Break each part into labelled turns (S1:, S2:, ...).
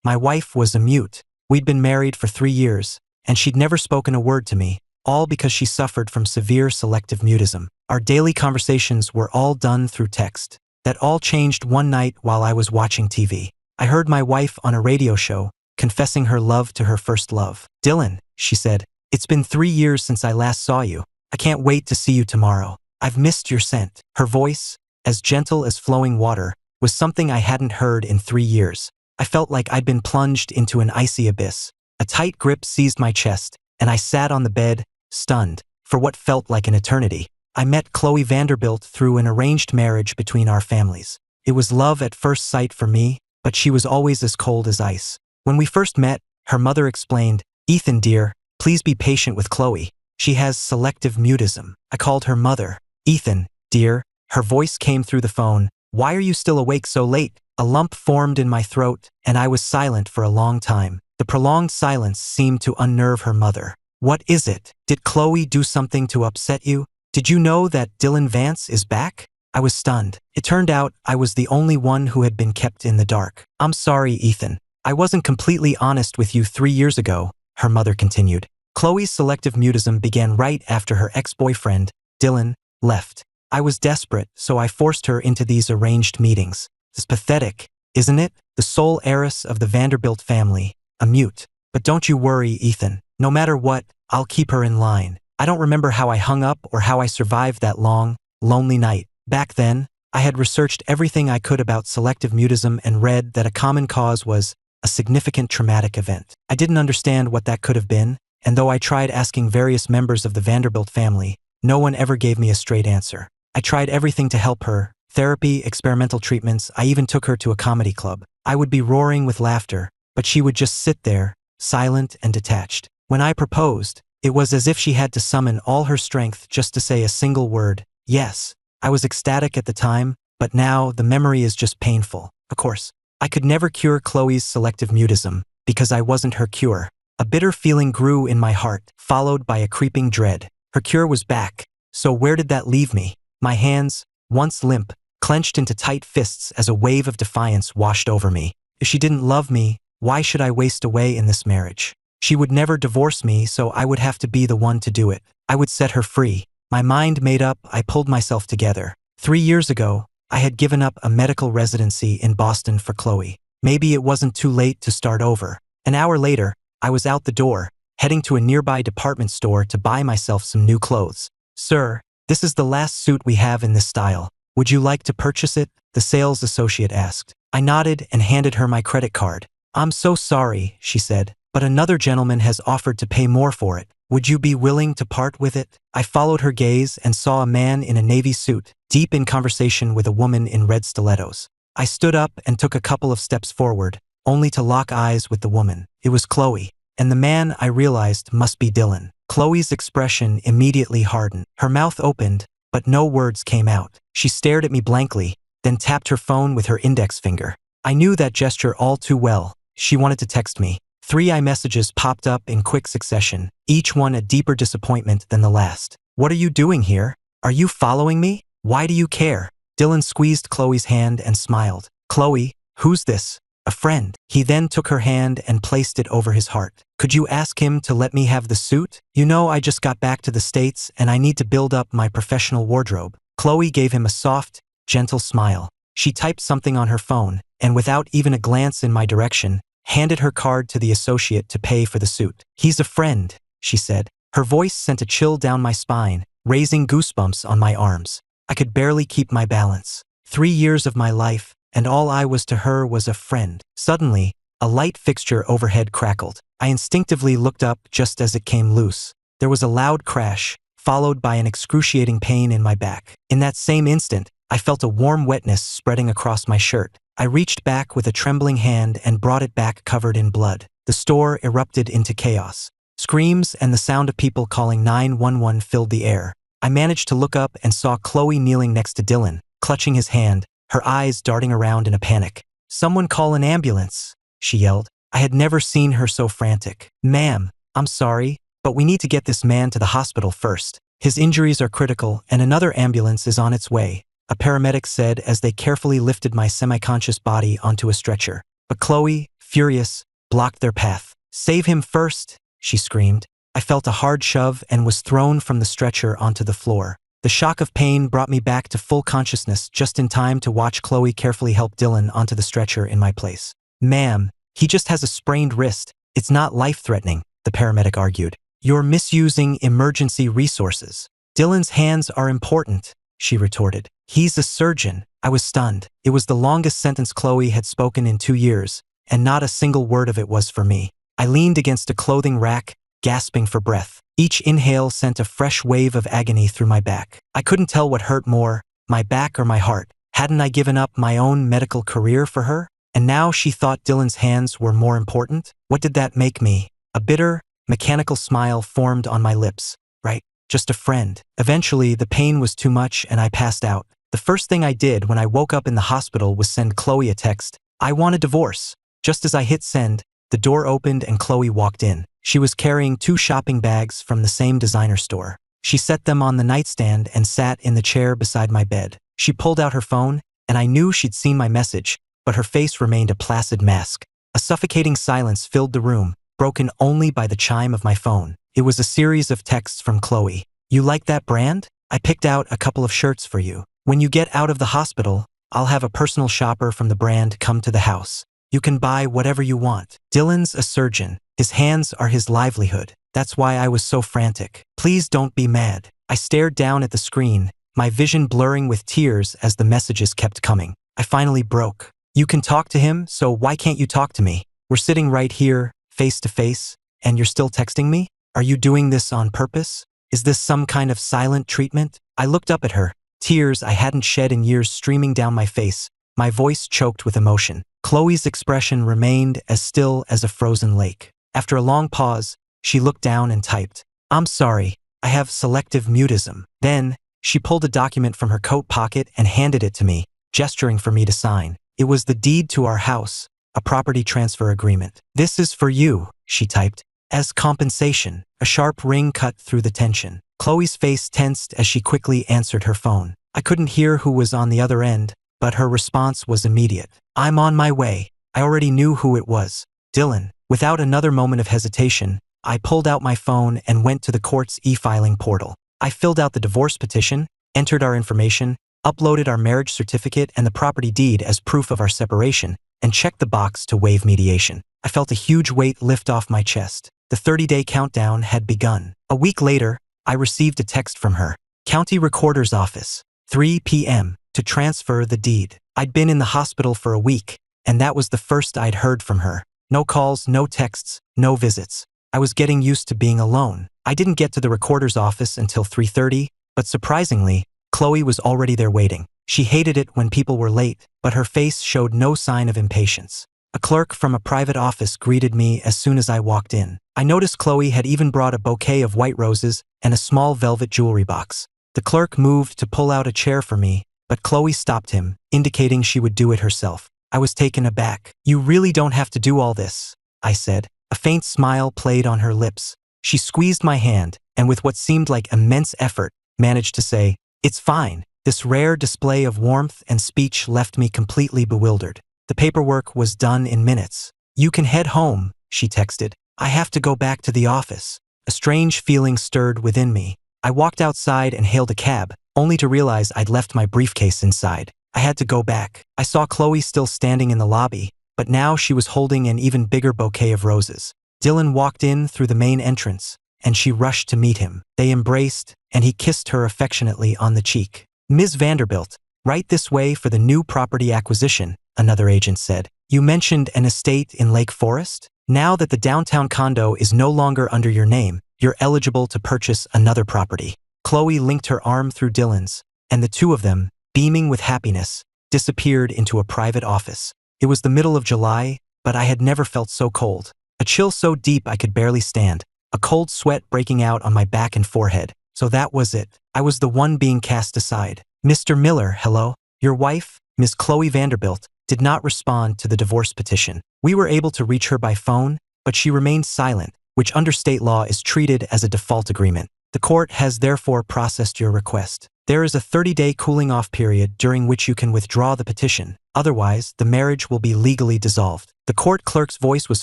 S1: My wife was a mute. We'd been married for 3 years, and she'd never spoken a word to me, all because she suffered from severe selective mutism. Our daily conversations were all done through text. That all changed one night while I was watching TV. I heard my wife on a radio show, confessing her love to her first love. "Dylan," she said, "it's been 3 years since I last saw you. I can't wait to see you tomorrow. I've missed your scent." Her voice, as gentle as flowing water, was something I hadn't heard in 3 years. I felt like I'd been plunged into an icy abyss. A tight grip seized my chest, and I sat on the bed, stunned, for what felt like an eternity. I met Khloe Vanderbilt through an arranged marriage between our families. It was love at first sight for me, but she was always as cold as ice. When we first met, her mother explained, "Ethan, dear, please be patient with Khloe. She has selective mutism." I called her mother. "Ethan, dear," her voice came through the phone. "Why are you still awake so late?" A lump formed in my throat, and I was silent for a long time. The prolonged silence seemed to unnerve her mother. "What is it? Did Khloe do something to upset you? Did you know that Dylan Vance is back?" I was stunned. It turned out I was the only one who had been kept in the dark. "I'm sorry, Ethan. I wasn't completely honest with you 3 years ago," her mother continued. "Khloe's selective mutism began right after her ex-boyfriend, Dylan, left. I was desperate, so I forced her into these arranged meetings. It's pathetic, isn't it? The sole heiress of the Vanderbilt family, a mute. But don't you worry, Ethan. No matter what, I'll keep her in line." I don't remember how I hung up or how I survived that long, lonely night. Back then, I had researched everything I could about selective mutism and read that a common cause was a significant traumatic event. I didn't understand what that could have been, and though I tried asking various members of the Vanderbilt family, no one ever gave me a straight answer. I tried everything to help her: therapy, experimental treatments. I even took her to a comedy club. I would be roaring with laughter, but she would just sit there, silent and detached. When I proposed, it was as if she had to summon all her strength just to say a single word: yes. I was ecstatic at the time, but now the memory is just painful. Of course, I could never cure Khloe's selective mutism, because I wasn't her cure. A bitter feeling grew in my heart, followed by a creeping dread. Her cure was back, so where did that leave me? My hands, once limp, clenched into tight fists as a wave of defiance washed over me. If she didn't love me, why should I waste away in this marriage? She would never divorce me, so I would have to be the one to do it. I would set her free. My mind made up, I pulled myself together. 3 years ago, I had given up a medical residency in Boston for Khloe. Maybe it wasn't too late to start over. An hour later, I was out the door, heading to a nearby department store to buy myself some new clothes. "Sir, this is the last suit we have in this style. Would you like to purchase it?" the sales associate asked. I nodded and handed her my credit card. "I'm so sorry," she said, "but another gentleman has offered to pay more for it. Would you be willing to part with it?" I followed her gaze and saw a man in a navy suit, deep in conversation with a woman in red stilettos. I stood up and took a couple of steps forward, only to lock eyes with the woman. It was Khloe, and the man, I realized, must be Dylan. Khloe's expression immediately hardened. Her mouth opened, but no words came out. She stared at me blankly, then tapped her phone with her index finger. I knew that gesture all too well. She wanted to text me. 3 iMessages popped up in quick succession, each one a deeper disappointment than the last. "What are you doing here? Are you following me? Why do you care?" Dylan squeezed Khloe's hand and smiled. "Khloe, who's this?" "A friend." He then took her hand and placed it over his heart. "Could you ask him to let me have the suit? You know, I just got back to the States and I need to build up my professional wardrobe." Khloe gave him a soft, gentle smile. She typed something on her phone, and without even a glance in my direction, handed her card to the associate to pay for the suit. "He's a friend," she said. Her voice sent a chill down my spine, raising goosebumps on my arms. I could barely keep my balance. 3 years of my life, and all I was to her was a friend. Suddenly, a light fixture overhead crackled. I instinctively looked up just as it came loose. There was a loud crash, followed by an excruciating pain in my back. In that same instant, I felt a warm wetness spreading across my shirt. I reached back with a trembling hand and brought it back covered in blood. The store erupted into chaos. Screams and the sound of people calling 911 filled the air. I managed to look up and saw Khloe kneeling next to Dylan, clutching his hand, her eyes darting around in a panic. "Someone call an ambulance," she yelled. I had never seen her so frantic. "Ma'am, I'm sorry, but we need to get this man to the hospital first. His injuries are critical and another ambulance is on its way," a paramedic said as they carefully lifted my semi-conscious body onto a stretcher. But Khloe, furious, blocked their path. "Save him first," she screamed. I felt a hard shove and was thrown from the stretcher onto the floor. The shock of pain brought me back to full consciousness just in time to watch Khloe carefully help Dylan onto the stretcher in my place. "Ma'am, he just has a sprained wrist. It's not life-threatening," the paramedic argued. "You're misusing emergency resources." "Dylan's hands are important," she retorted. "He's a surgeon." I was stunned. It was the longest sentence Khloe had spoken in 2 years, and not a single word of it was for me. I leaned against a clothing rack, gasping for breath. Each inhale sent a fresh wave of agony through my back. I couldn't tell what hurt more, my back or my heart. Hadn't I given up my own medical career for her? And now she thought Dylan's hands were more important? What did that make me? A bitter, mechanical smile formed on my lips. Right, just a friend. Eventually, the pain was too much and I passed out. The first thing I did when I woke up in the hospital was send Khloe a text. "I want a divorce." Just as I hit send, the door opened and Khloe walked in. She was carrying 2 shopping bags from the same designer store. She set them on the nightstand and sat in the chair beside my bed. She pulled out her phone, and I knew she'd seen my message, but her face remained a placid mask. A suffocating silence filled the room, broken only by the chime of my phone. It was a series of texts from Khloe. "You like that brand? I picked out a couple of shirts for you. When you get out of the hospital, I'll have a personal shopper from the brand come to the house. You can buy whatever you want. Dylan's a surgeon. His hands are his livelihood. That's why I was so frantic. Please don't be mad." I stared down at the screen, my vision blurring with tears as the messages kept coming. I finally broke. "You can talk to him, so why can't you talk to me? We're sitting right here, face to face, and you're still texting me? Are you doing this on purpose? Is this some kind of silent treatment?" I looked up at her, tears I hadn't shed in years streaming down my face, my voice choked with emotion. Khloe's expression remained as still as a frozen lake. After a long pause, she looked down and typed, "I'm sorry, I have selective mutism." Then, she pulled a document from her coat pocket and handed it to me, gesturing for me to sign. It was the deed to our house, a property transfer agreement. "This is for you," she typed, "as compensation." A sharp ring cut through the tension. Khloe's face tensed as she quickly answered her phone. I couldn't hear who was on the other end, but her response was immediate. "I'm on my way." I already knew who it was. Dylan. Without another moment of hesitation, I pulled out my phone and went to the court's e-filing portal. I filled out the divorce petition, entered our information, uploaded our marriage certificate and the property deed as proof of our separation, and checked the box to waive mediation. I felt a huge weight lift off my chest. The 30-day countdown had begun. A week later, I received a text from her. "County Recorder's Office, 3 p.m. to transfer the deed." I'd been in the hospital for a week, and that was the first I'd heard from her. No calls, no texts, no visits. I was getting used to being alone. I didn't get to the recorder's office until 3:30, but surprisingly, Khloe was already there waiting. She hated it when people were late, but her face showed no sign of impatience. A clerk from a private office greeted me as soon as I walked in. I noticed Khloe had even brought a bouquet of white roses and a small velvet jewelry box. The clerk moved to pull out a chair for me, but Khloe stopped him, indicating she would do it herself. I was taken aback. "You really don't have to do all this," I said. A faint smile played on her lips. She squeezed my hand, and with what seemed like immense effort, managed to say, "It's fine." This rare display of warmth and speech left me completely bewildered. The paperwork was done in minutes. "You can head home," she texted. "I have to go back to the office." A strange feeling stirred within me. I walked outside and hailed a cab, only to realize I'd left my briefcase inside. I had to go back. I saw Khloe still standing in the lobby, but now she was holding an even bigger bouquet of roses. Dylan walked in through the main entrance, and she rushed to meet him. They embraced, and he kissed her affectionately on the cheek. "Ms. Vanderbilt, right this way for the new property acquisition," another agent said. "You mentioned an estate in Lake Forest? Now that the downtown condo is no longer under your name, you're eligible to purchase another property." Khloe linked her arm through Dylan's, and the two of them, beaming with happiness, disappeared into a private office. It was the middle of July, but I had never felt so cold. A chill so deep I could barely stand, a cold sweat breaking out on my back and forehead. So that was it. I was the one being cast aside. "Mr. Miller, hello? Your wife, Miss Khloe Vanderbilt, did not respond to the divorce petition. We were able to reach her by phone, but she remained silent, which under state law is treated as a default agreement. The court has therefore processed your request. There is a 30-day cooling-off period during which you can withdraw the petition. Otherwise, the marriage will be legally dissolved. The court clerk's voice was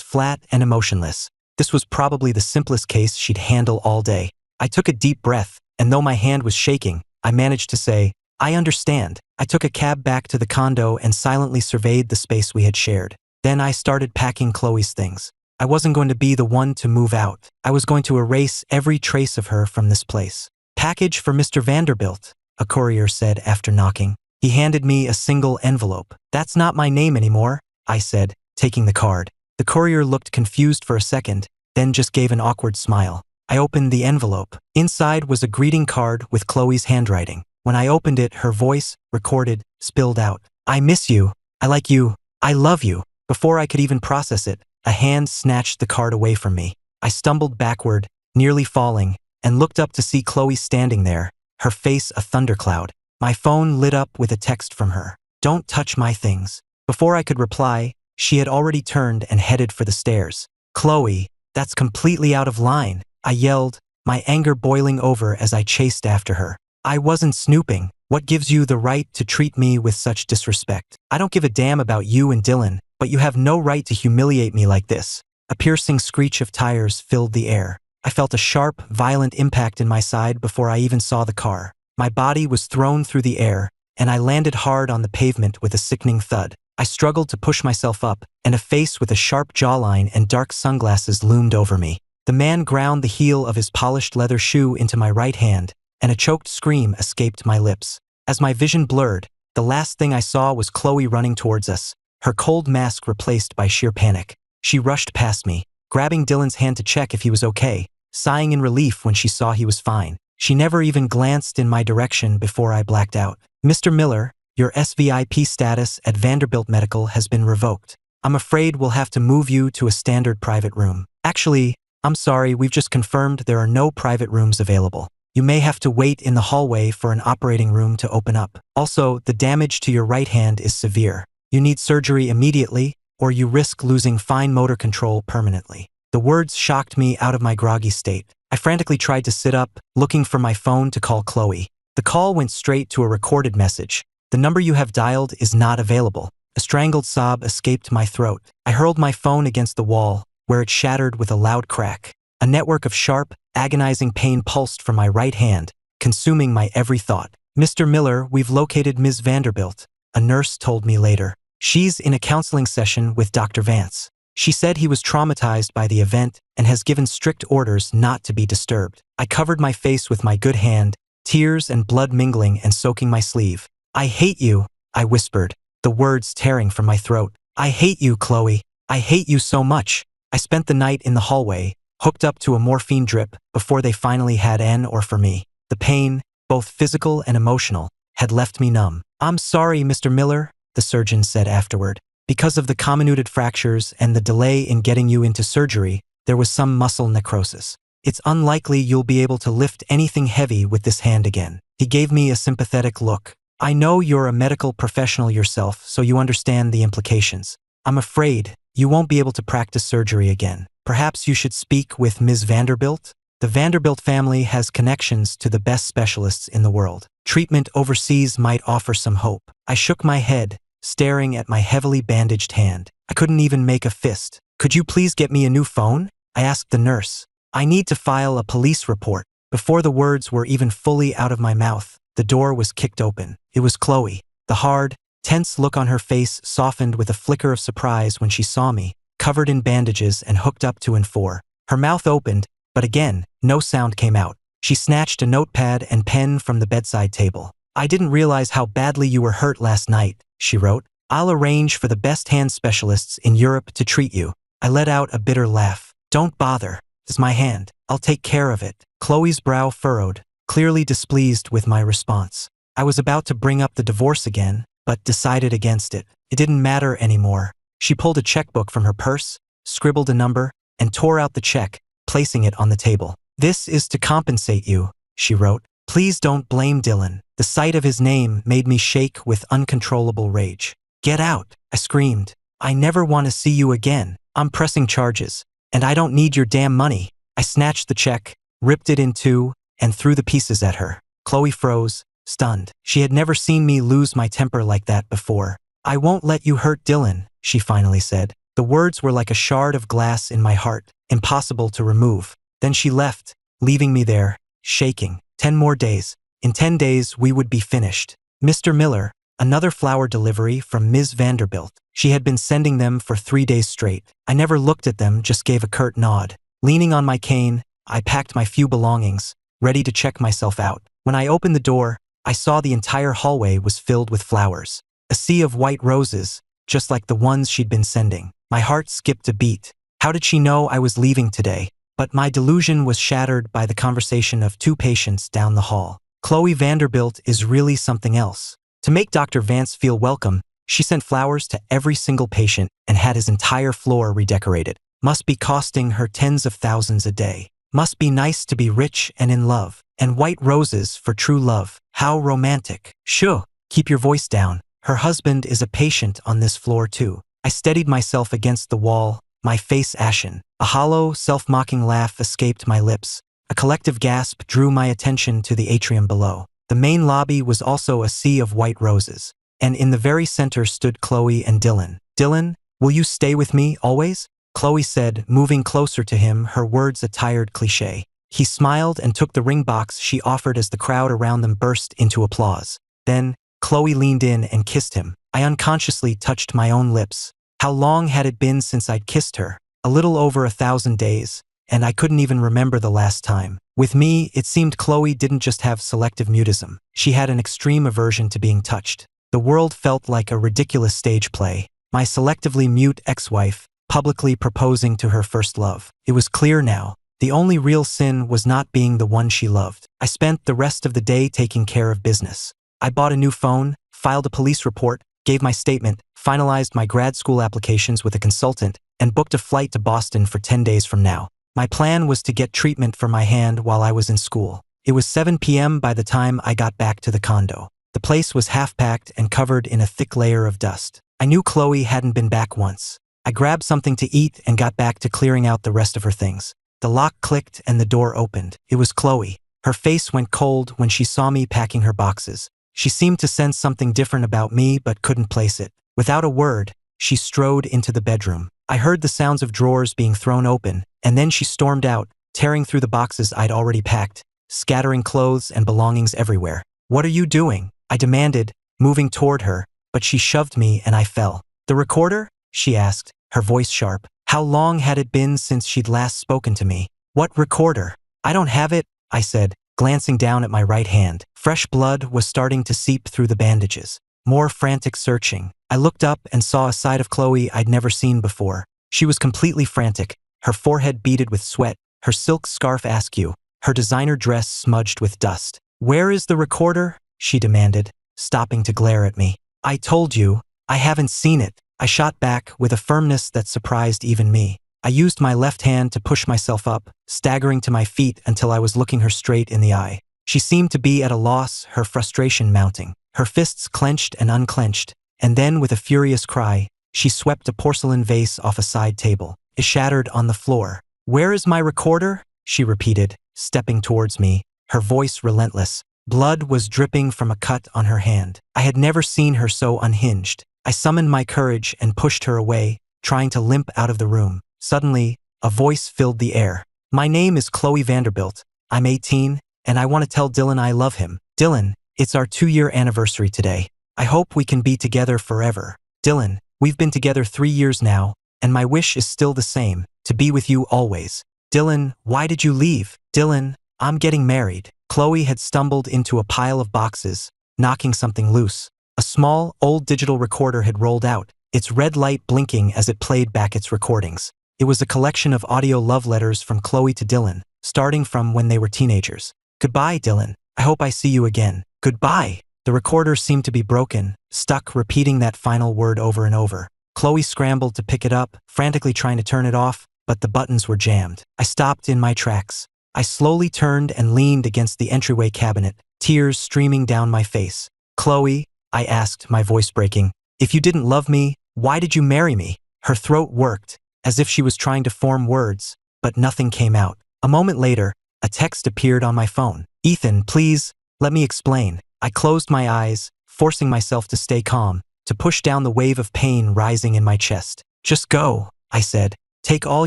S1: flat and emotionless. This was probably the simplest case she'd handle all day. I took a deep breath, and though my hand was shaking, I managed to say, "I understand." I took a cab back to the condo and silently surveyed the space we had shared. Then I started packing Khloe's things. I wasn't going to be the one to move out. I was going to erase every trace of her from this place. "Package for Mr. Vanderbilt," a courier said after knocking. He handed me a single envelope. "That's not my name anymore," I said, taking the card. The courier looked confused for a second, then just gave an awkward smile. I opened the envelope. Inside was a greeting card with Khloe's handwriting. When I opened it, her voice, recorded, spilled out. "I miss you. I like you. I love you." Before I could even process it, a hand snatched the card away from me. I stumbled backward, nearly falling, and looked up to see Khloe standing there, her face a thundercloud. My phone lit up with a text from her. "Don't touch my things." Before I could reply, she had already turned and headed for the stairs. "Khloe, that's completely out of line," I yelled, my anger boiling over as I chased after her. "I wasn't snooping. What gives you the right to treat me with such disrespect? I don't give a damn about you and Dylan, but you have no right to humiliate me like this." A piercing screech of tires filled the air. I felt a sharp, violent impact in my side before I even saw the car. My body was thrown through the air, and I landed hard on the pavement with a sickening thud. I struggled to push myself up, and a face with a sharp jawline and dark sunglasses loomed over me. The man ground the heel of his polished leather shoe into my right hand, and a choked scream escaped my lips. As my vision blurred, the last thing I saw was Khloe running towards us, her cold mask replaced by sheer panic. She rushed past me, grabbing Dylan's hand to check if he was okay, sighing in relief when she saw he was fine. She never even glanced in my direction before I blacked out. "Mr. Miller, your SVIP status at Vanderbilt Medical has been revoked. I'm afraid we'll have to move you to a standard private room. Actually, I'm sorry, we've just confirmed there are no private rooms available. You may have to wait in the hallway for an operating room to open up. Also, the damage to your right hand is severe. You need surgery immediately, or you risk losing fine motor control permanently." The words shocked me out of my groggy state. I frantically tried to sit up, looking for my phone to call Khloe. The call went straight to a recorded message. "The number you have dialed is not available." A strangled sob escaped my throat. I hurled my phone against the wall, where it shattered with a loud crack. A network of sharp, agonizing pain pulsed from my right hand, consuming my every thought. "Mr. Miller, we've located Ms. Vanderbilt," a nurse told me later. "She's in a counseling session with Dr. Vance. She said he was traumatized by the event and has given strict orders not to be disturbed." I covered my face with my good hand, tears and blood mingling and soaking my sleeve. "I hate you," I whispered, the words tearing from my throat. "I hate you, Khloe. I hate you so much." I spent the night in the hallway, hooked up to a morphine drip, before they finally had an or for me. The pain, both physical and emotional, had left me numb. "I'm sorry, Mr. Miller," the surgeon said afterward. "Because of the comminuted fractures and the delay in getting you into surgery, there was some muscle necrosis. It's unlikely you'll be able to lift anything heavy with this hand again." He gave me a sympathetic look. "I know you're a medical professional yourself, so you understand the implications. I'm afraid you won't be able to practice surgery again. Perhaps you should speak with Ms. Vanderbilt? The Vanderbilt family has connections to the best specialists in the world. Treatment overseas might offer some hope." I shook my head, staring at my heavily bandaged hand. I couldn't even make a fist. "Could you please get me a new phone?" I asked the nurse. "I need to file a police report." Before the words were even fully out of my mouth, the door was kicked open. It was Khloe. The hard, tense look on her face softened with a flicker of surprise when she saw me, covered in bandages and hooked up to N4. Her mouth opened, but again, no sound came out. She snatched a notepad and pen from the bedside table. "I didn't realize how badly you were hurt last night," she wrote. "I'll arrange for the best hand specialists in Europe to treat you." I let out a bitter laugh. "Don't bother. It's my hand. I'll take care of it." Khloe's brow furrowed, clearly displeased with my response. I was about to bring up the divorce again, but decided against it. It didn't matter anymore. She pulled a checkbook from her purse, scribbled a number, and tore out the check, placing it on the table. "This is to compensate you," she wrote. "Please don't blame Dylan." The sight of his name made me shake with uncontrollable rage. "Get out," I screamed. "I never want to see you again. I'm pressing charges, and I don't need your damn money." I snatched the check, ripped it in two, and threw the pieces at her. Khloe froze, stunned. She had never seen me lose my temper like that before. "I won't let you hurt Dylan," she finally said. The words were like a shard of glass in my heart, impossible to remove. Then she left, leaving me there, shaking. 10 more days. In 10 days, we would be finished. Mr. Miller, another flower delivery from Ms. Vanderbilt. She had been sending them for 3 days straight. I never looked at them, just gave a curt nod. Leaning on my cane, I packed my few belongings, ready to check myself out. When I opened the door, I saw the entire hallway was filled with flowers. A sea of white roses, just like the ones she'd been sending. My heart skipped a beat. How did she know I was leaving today? But my delusion was shattered by the conversation of 2 patients down the hall. Khloe Vanderbilt is really something else. To make Dr. Vance feel welcome, she sent flowers to every single patient and had his entire floor redecorated. Must be costing her tens of thousands a day. Must be nice to be rich and in love. And white roses for true love. How romantic. Shoo, keep your voice down. Her husband is a patient on this floor too. I steadied myself against the wall, my face ashen. A hollow, self-mocking laugh escaped my lips. A collective gasp drew my attention to the atrium below. The main lobby was also a sea of white roses. And in the very center stood Khloe and Dylan. "Dylan, will you stay with me always?" Khloe said, moving closer to him, her words a tired cliché. He smiled and took the ring box she offered as the crowd around them burst into applause. Then, Khloe leaned in and kissed him. I unconsciously touched my own lips. How long had it been since I'd kissed her? A little over 1,000 days, and I couldn't even remember the last time. With me, it seemed Khloe didn't just have selective mutism. She had an extreme aversion to being touched. The world felt like a ridiculous stage play. My selectively mute ex-wife, publicly proposing to her first love. It was clear now. The only real sin was not being the one she loved. I spent the rest of the day taking care of business. I bought a new phone, filed a police report, gave my statement, finalized my grad school applications with a consultant, and booked a flight to Boston for 10 days from now. My plan was to get treatment for my hand while I was in school. It was 7 p.m. by the time I got back to the condo. The place was half-packed and covered in a thick layer of dust. I knew Khloe hadn't been back once. I grabbed something to eat and got back to clearing out the rest of her things. The lock clicked and the door opened. It was Khloe. Her face went cold when she saw me packing her boxes. She seemed to sense something different about me but couldn't place it. Without a word, she strode into the bedroom. I heard the sounds of drawers being thrown open, and then she stormed out, tearing through the boxes I'd already packed, scattering clothes and belongings everywhere. "What are you doing?" I demanded, moving toward her, but she shoved me and I fell. "The recorder?" she asked, her voice sharp. How long had it been since she'd last spoken to me? "What recorder?" "I don't have it," I said, glancing down at my right hand. Fresh blood was starting to seep through the bandages. More frantic searching. I looked up and saw a side of Khloe I'd never seen before. She was completely frantic, her forehead beaded with sweat, her silk scarf askew, her designer dress smudged with dust. "Where is the recorder?" she demanded, stopping to glare at me. "I told you, I haven't seen it," I shot back with a firmness that surprised even me. I used my left hand to push myself up, staggering to my feet until I was looking her straight in the eye. She seemed to be at a loss, her frustration mounting. Her fists clenched and unclenched, and then with a furious cry, she swept a porcelain vase off a side table. It shattered on the floor. "Where is my recorder?" she repeated, stepping towards me, her voice relentless. Blood was dripping from a cut on her hand. I had never seen her so unhinged. I summoned my courage and pushed her away, trying to limp out of the room. Suddenly, a voice filled the air. "My name is Khloe Vanderbilt. I'm 18, and I want to tell Dylan I love him. Dylan, it's our 2-year anniversary today. I hope we can be together forever. Dylan, we've been together 3 years now, and my wish is still the same, to be with you always. Dylan, why did you leave? Dylan, I'm getting married." Khloe had stumbled into a pile of boxes, knocking something loose. A small, old digital recorder had rolled out, its red light blinking as it played back its recordings. It was a collection of audio love letters from Khloe to Dylan, starting from when they were teenagers. "Goodbye, Dylan. I hope I see you again. Goodbye." The recorder seemed to be broken, stuck repeating that final word over and over. Khloe scrambled to pick it up, frantically trying to turn it off, but the buttons were jammed. I stopped in my tracks. I slowly turned and leaned against the entryway cabinet, tears streaming down my face. "Khloe," I asked, my voice breaking, "if you didn't love me, why did you marry me?" Her throat worked, as if she was trying to form words, but nothing came out. A moment later, a text appeared on my phone. "Ethan, please, let me explain. I closed my eyes, forcing myself to stay calm, to push down the wave of pain rising in my chest. Just go, I said. Take all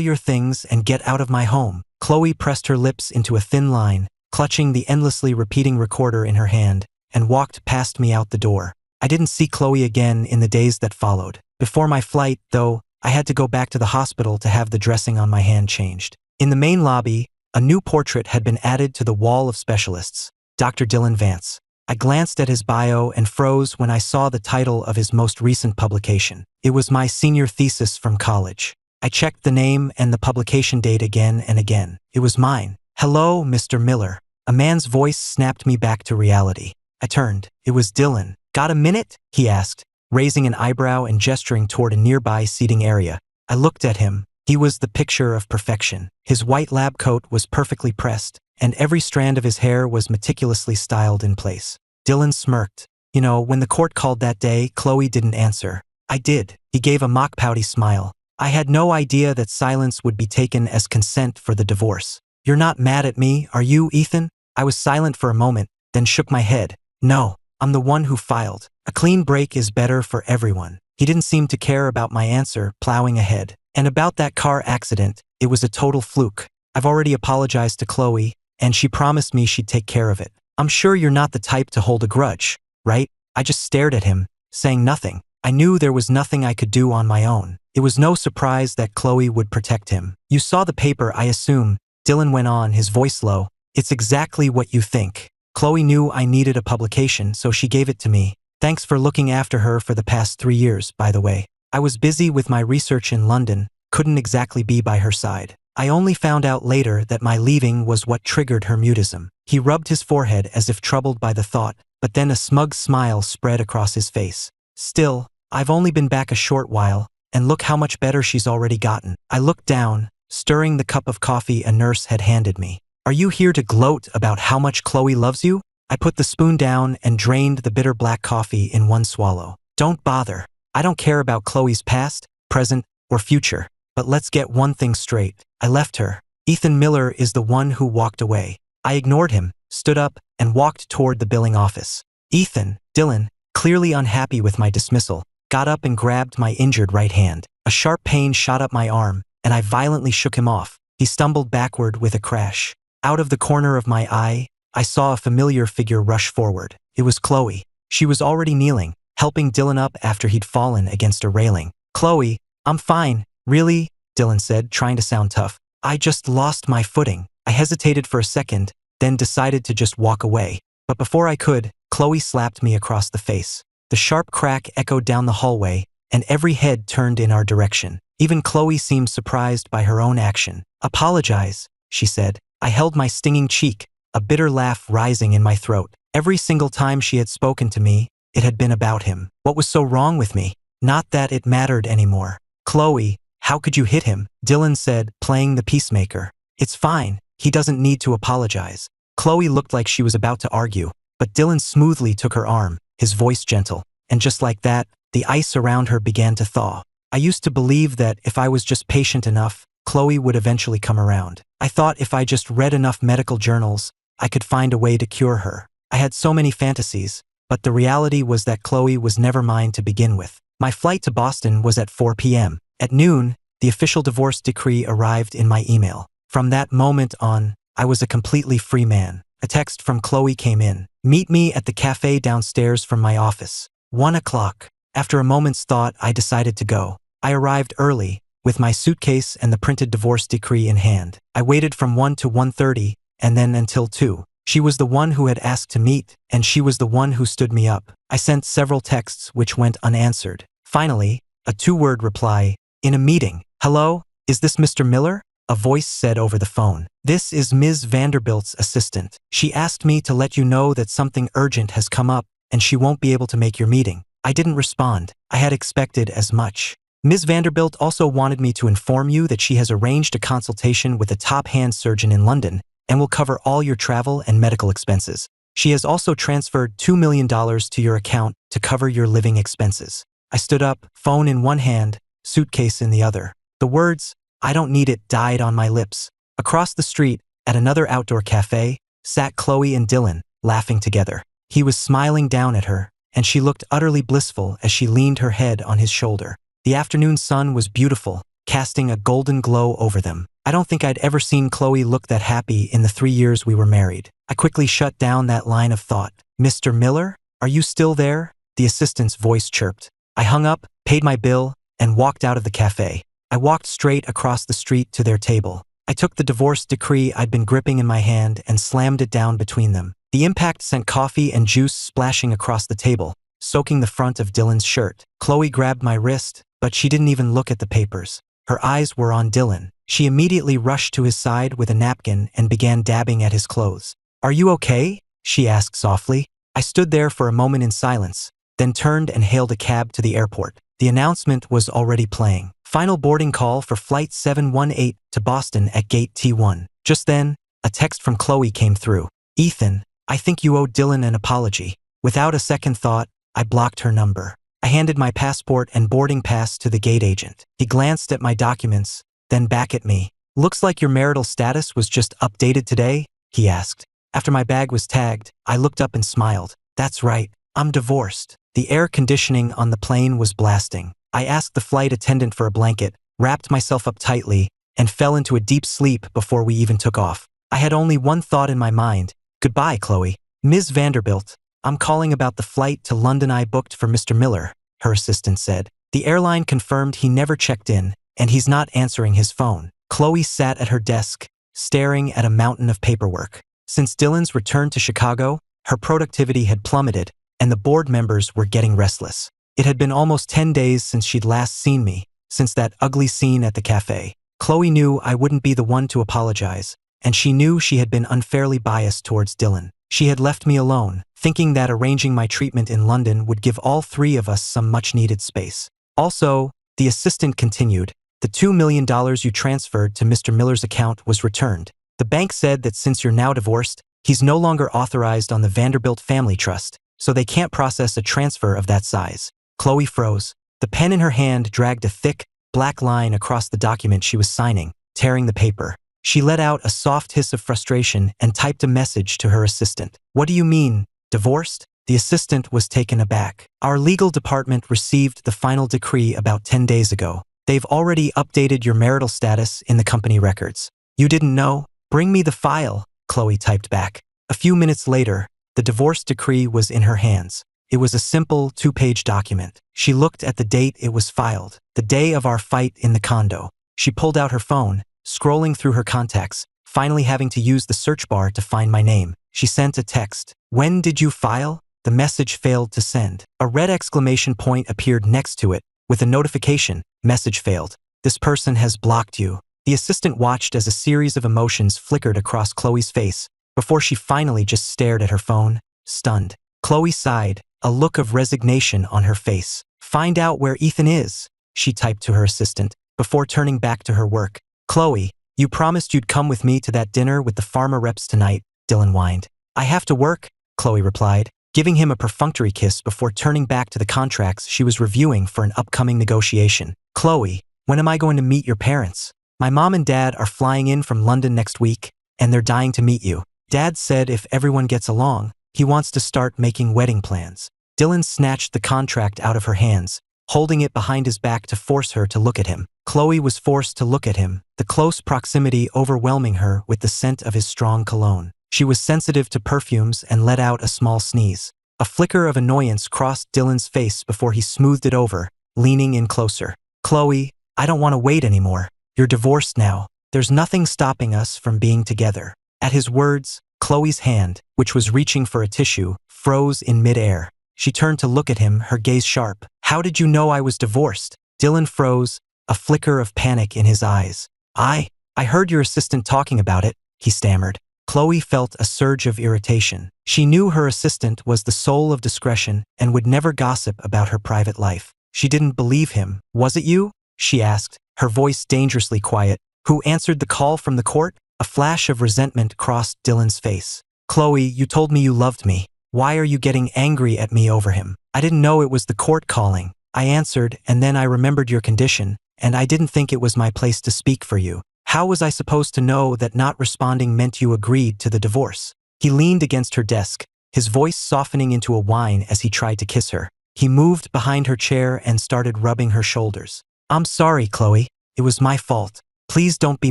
S1: your things and get out of my home. Khloe pressed her lips into a thin line, clutching the endlessly repeating recorder in her hand, and walked past me out the door. I didn't see Khloe again in the days that followed. Before my flight, though, I had to go back to the hospital to have the dressing on my hand changed. In the main lobby, a new portrait had been added to the wall of specialists, Dr. Dylan Vance. I glanced at his bio and froze when I saw the title of his most recent publication. It was my senior thesis from college. I checked the name and the publication date again and again. It was mine. "Hello, Mr. Miller." A man's voice snapped me back to reality. I turned. It was Dylan. "Got a minute?" he asked, raising an eyebrow and gesturing toward a nearby seating area. I looked at him. He was the picture of perfection. His white lab coat was perfectly pressed, and every strand of his hair was meticulously styled in place. Dylan smirked. "You know, when the court called that day, Khloe didn't answer. I did." He gave a mock pouty smile. "I had no idea that silence would be taken as consent for the divorce." "You're not mad at me, are you, Ethan?" I was silent for a moment, then shook my head. "No, I'm the one who filed. A clean break is better for everyone." He didn't seem to care about my answer, plowing ahead. "And about that car accident, it was a total fluke. I've already apologized to Khloe, and she promised me she'd take care of it. I'm sure you're not the type to hold a grudge, right?" I just stared at him, saying nothing. I knew there was nothing I could do on my own. It was no surprise that Khloe would protect him. "You saw the paper, I assume," Dylan went on, his voice low. "It's exactly what you think. Khloe knew I needed a publication, so she gave it to me. Thanks for looking after her for the past 3 years, by the way. I was busy with my research in London, couldn't exactly be by her side. I only found out later that my leaving was what triggered her mutism." He rubbed his forehead as if troubled by the thought, but then a smug smile spread across his face. "Still, I've only been back a short while, and look how much better she's already gotten." I looked down, stirring the cup of coffee a nurse had handed me. "Are you here to gloat about how much Khloe loves you?" I put the spoon down and drained the bitter black coffee in one swallow. "Don't bother. I don't care about Khloe's past, present, or future. But let's get one thing straight. I left her. Ethan Miller is the one who walked away." I ignored him, stood up, and walked toward the billing office. Ethan, Dylan, clearly unhappy with my dismissal, got up and grabbed my injured right hand. A sharp pain shot up my arm, and I violently shook him off. He stumbled backward with a crash. Out of the corner of my eye, I saw a familiar figure rush forward. It was Khloe. She was already kneeling, helping Dylan up after he'd fallen against a railing. "Khloe, I'm fine." "Really?" Dylan said, trying to sound tough. "I just lost my footing." I hesitated for a second, then decided to just walk away. But before I could, Khloe slapped me across the face. The sharp crack echoed down the hallway, and every head turned in our direction. Even Khloe seemed surprised by her own action. "Apologize," she said. I held my stinging cheek, a bitter laugh rising in my throat. Every single time she had spoken to me, it had been about him. What was so wrong with me? Not that it mattered anymore. "Khloe, how could you hit him?" Dylan said, playing the peacemaker. "It's fine. He doesn't need to apologize." Khloe looked like she was about to argue, but Dylan smoothly took her arm, his voice gentle, and just like that, the ice around her began to thaw. I used to believe that if I was just patient enough, Khloe would eventually come around. I thought if I just read enough medical journals, I could find a way to cure her. I had so many fantasies, but the reality was that Khloe was never mine to begin with. My flight to Boston was at 4 p.m. At noon, the official divorce decree arrived in my email. From that moment on, I was a completely free man. A text from Khloe came in. "Meet me at the cafe downstairs from my office. 1 o'clock. After a moment's thought, I decided to go. I arrived early, with my suitcase and the printed divorce decree in hand. I waited from 1 to 1:30, and then until 2. She was the one who had asked to meet, and she was the one who stood me up. I sent several texts which went unanswered. Finally, a 2-word reply, "In a meeting." "Hello, is this Mr. Miller?" A voice said over the phone. "This is Ms. Vanderbilt's assistant. She asked me to let you know that something urgent has come up, and she won't be able to make your meeting." I didn't respond. I had expected as much. "Ms. Vanderbilt also wanted me to inform you that she has arranged a consultation with a top hand surgeon in London and will cover all your travel and medical expenses. She has also transferred $2 million to your account to cover your living expenses." I stood up, phone in one hand, suitcase in the other. The words, "I don't need it," died on my lips. Across the street, at another outdoor cafe, sat Khloe and Dylan, laughing together. He was smiling down at her, and she looked utterly blissful as she leaned her head on his shoulder. The afternoon sun was beautiful, casting a golden glow over them. I don't think I'd ever seen Khloe look that happy in the 3 years we were married. I quickly shut down that line of thought. Mr. Miller? Are you still there? The assistant's voice chirped. I hung up, paid my bill, and walked out of the cafe. I walked straight across the street to their table. I took the divorce decree I'd been gripping in my hand and slammed it down between them. The impact sent coffee and juice splashing across the table, soaking the front of Dylan's shirt. Khloe grabbed my wrist, but she didn't even look at the papers. Her eyes were on Dylan. She immediately rushed to his side with a napkin and began dabbing at his clothes. "Are you okay?" she asked softly. I stood there for a moment in silence, then turned and hailed a cab to the airport. The announcement was already playing. Final boarding call for Flight 718 to Boston at Gate T1. Just then, a text from Khloe came through. "Ethan, I think you owe Dylan an apology." Without a second thought, I blocked her number. I handed my passport and boarding pass to the gate agent. He glanced at my documents, then back at me. "Looks like your marital status was just updated today?" he asked. After my bag was tagged, I looked up and smiled. "That's right, I'm divorced." The air conditioning on the plane was blasting. I asked the flight attendant for a blanket, wrapped myself up tightly, and fell into a deep sleep before we even took off. I had only one thought in my mind. "Goodbye, Khloe." "Ms. Vanderbilt, I'm calling about the flight to London I booked for Mr. Miller," her assistant said. The airline confirmed he never checked in, and he's not answering his phone. Khloe sat at her desk, staring at a mountain of paperwork. Since Dylan's return to Chicago, her productivity had plummeted, and the board members were getting restless. It had been almost 10 days since she'd last seen me, since that ugly scene at the cafe. Khloe knew I wouldn't be the one to apologize, and she knew she had been unfairly biased towards Dylan. She had left me alone, thinking that arranging my treatment in London would give all three of us some much-needed space. Also, the assistant continued, "The $2 million you transferred to Mr. Miller's account was returned. The bank said that since you're now divorced, he's no longer authorized on the Vanderbilt Family Trust, so they can't process a transfer of that size." Khloe froze. The pen in her hand dragged a thick, black line across the document she was signing, tearing the paper. She let out a soft hiss of frustration and typed a message to her assistant. "What do you mean, divorced?" The assistant was taken aback. "Our legal department received the final decree about 10 days ago. They've already updated your marital status in the company records." "You didn't know? Bring me the file," Khloe typed back. A few minutes later, the divorce decree was in her hands. It was a simple 2-page document. She looked at the date it was filed, the day of our fight in the condo. She pulled out her phone, scrolling through her contacts, finally having to use the search bar to find my name. She sent a text. "When did you file?" The message failed to send. A red exclamation point appeared next to it, with a notification, "Message failed. This person has blocked you." The assistant watched as a series of emotions flickered across Khloe's face, before she finally just stared at her phone, stunned. Khloe sighed, a look of resignation on her face. "Find out where Ethan is," she typed to her assistant, before turning back to her work. "Khloe, you promised you'd come with me to that dinner with the pharma reps tonight," Dylan whined. "I have to work," Khloe replied, giving him a perfunctory kiss before turning back to the contracts she was reviewing for an upcoming negotiation. "Khloe, when am I going to meet your parents? My mom and dad are flying in from London next week, and they're dying to meet you. Dad said if everyone gets along, he wants to start making wedding plans." Dylan snatched the contract out of her hands, holding it behind his back to force her to look at him. Khloe was forced to look at him, the close proximity overwhelming her with the scent of his strong cologne. She was sensitive to perfumes and let out a small sneeze. A flicker of annoyance crossed Dylan's face before he smoothed it over, leaning in closer. "Khloe, I don't want to wait anymore. You're divorced now. There's nothing stopping us from being together." At his words, Khloe's hand, which was reaching for a tissue, froze in midair. She turned to look at him, her gaze sharp. "How did you know I was divorced?" Dylan froze, a flicker of panic in his eyes. I heard your assistant talking about it," he stammered. Khloe felt a surge of irritation. She knew her assistant was the soul of discretion and would never gossip about her private life. She didn't believe him. "Was it you?" she asked, her voice dangerously quiet. "Who answered the call from the court?" A flash of resentment crossed Dylan's face. "Khloe, you told me you loved me. Why are you getting angry at me over him?" "I didn't know it was the court calling. I answered, and then I remembered your condition, and I didn't think it was my place to speak for you. How was I supposed to know that not responding meant you agreed to the divorce?" He leaned against her desk, his voice softening into a whine as he tried to kiss her. He moved behind her chair and started rubbing her shoulders. "I'm sorry, Khloe. It was my fault. Please don't be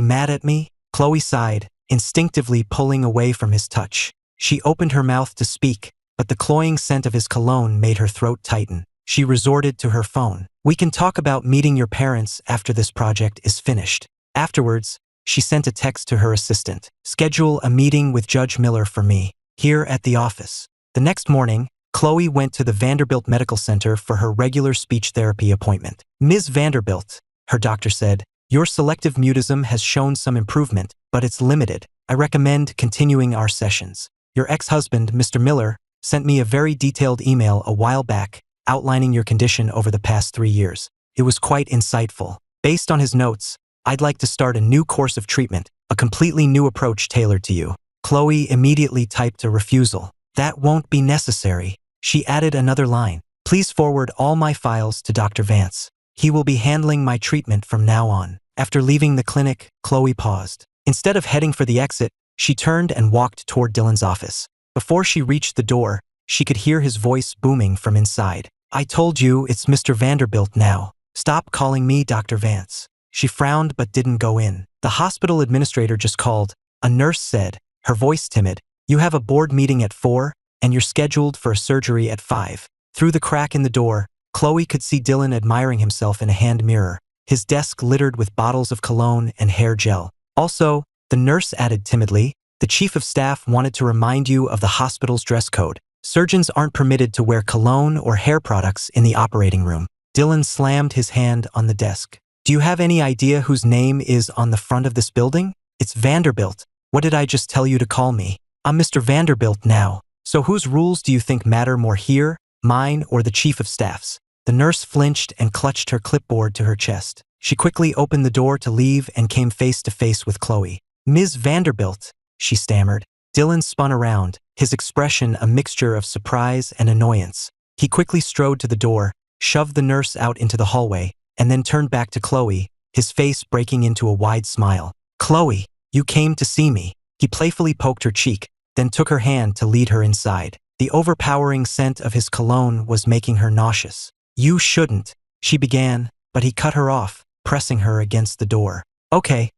S1: mad at me." Khloe sighed, instinctively pulling away from his touch. She opened her mouth to speak, but the cloying scent of his cologne made her throat tighten. She resorted to her phone. "We can talk about meeting your parents after this project is finished." Afterwards, she sent a text to her assistant. "Schedule a meeting with Judge Miller for me, here at the office." The next morning, Khloe went to the Vanderbilt Medical Center for her regular speech therapy appointment. "Ms. Vanderbilt," her doctor said, "your selective mutism has shown some improvement, but it's limited. I recommend continuing our sessions. Your ex-husband, Mr. Miller, sent me a very detailed email a while back outlining your condition over the past 3 years. It was quite insightful. Based on his notes, I'd like to start a new course of treatment, a completely new approach tailored to you." Khloe immediately typed a refusal. "That won't be necessary." She added another line. "Please forward all my files to Dr. Vance. He will be handling my treatment from now on." After leaving the clinic, Khloe paused. Instead of heading for the exit, she turned and walked toward Dylan's office. Before she reached the door, she could hear his voice booming from inside. "I told you it's Mr. Vanderbilt now. Stop calling me Dr. Vance." She frowned but didn't go in. "The hospital administrator just called," a nurse said, her voice timid. "You have a board meeting at 4, and you're scheduled for a surgery at 5. Through the crack in the door, Khloe could see Dylan admiring himself in a hand mirror, his desk littered with bottles of cologne and hair gel. "Also," the nurse added timidly, "the chief of staff wanted to remind you of the hospital's dress code. Surgeons aren't permitted to wear cologne or hair products in the operating room." Dylan slammed his hand on the desk. "Do you have any idea whose name is on the front of this building? It's Vanderbilt. What did I just tell you to call me? I'm Mr. Vanderbilt now. So whose rules do you think matter more here, mine or the chief of staff's?" The nurse flinched and clutched her clipboard to her chest. She quickly opened the door to leave and came face to face with Khloe. "Ms. Vanderbilt," she stammered. Dylan spun around, his expression a mixture of surprise and annoyance. He quickly strode to the door, shoved the nurse out into the hallway, and then turned back to Khloe, his face breaking into a wide smile. "Khloe, you came to see me." He playfully poked her cheek, then took her hand to lead her inside. The overpowering scent of his cologne was making her nauseous. "You shouldn't," she began, but he cut her off, pressing her against the door. Okay,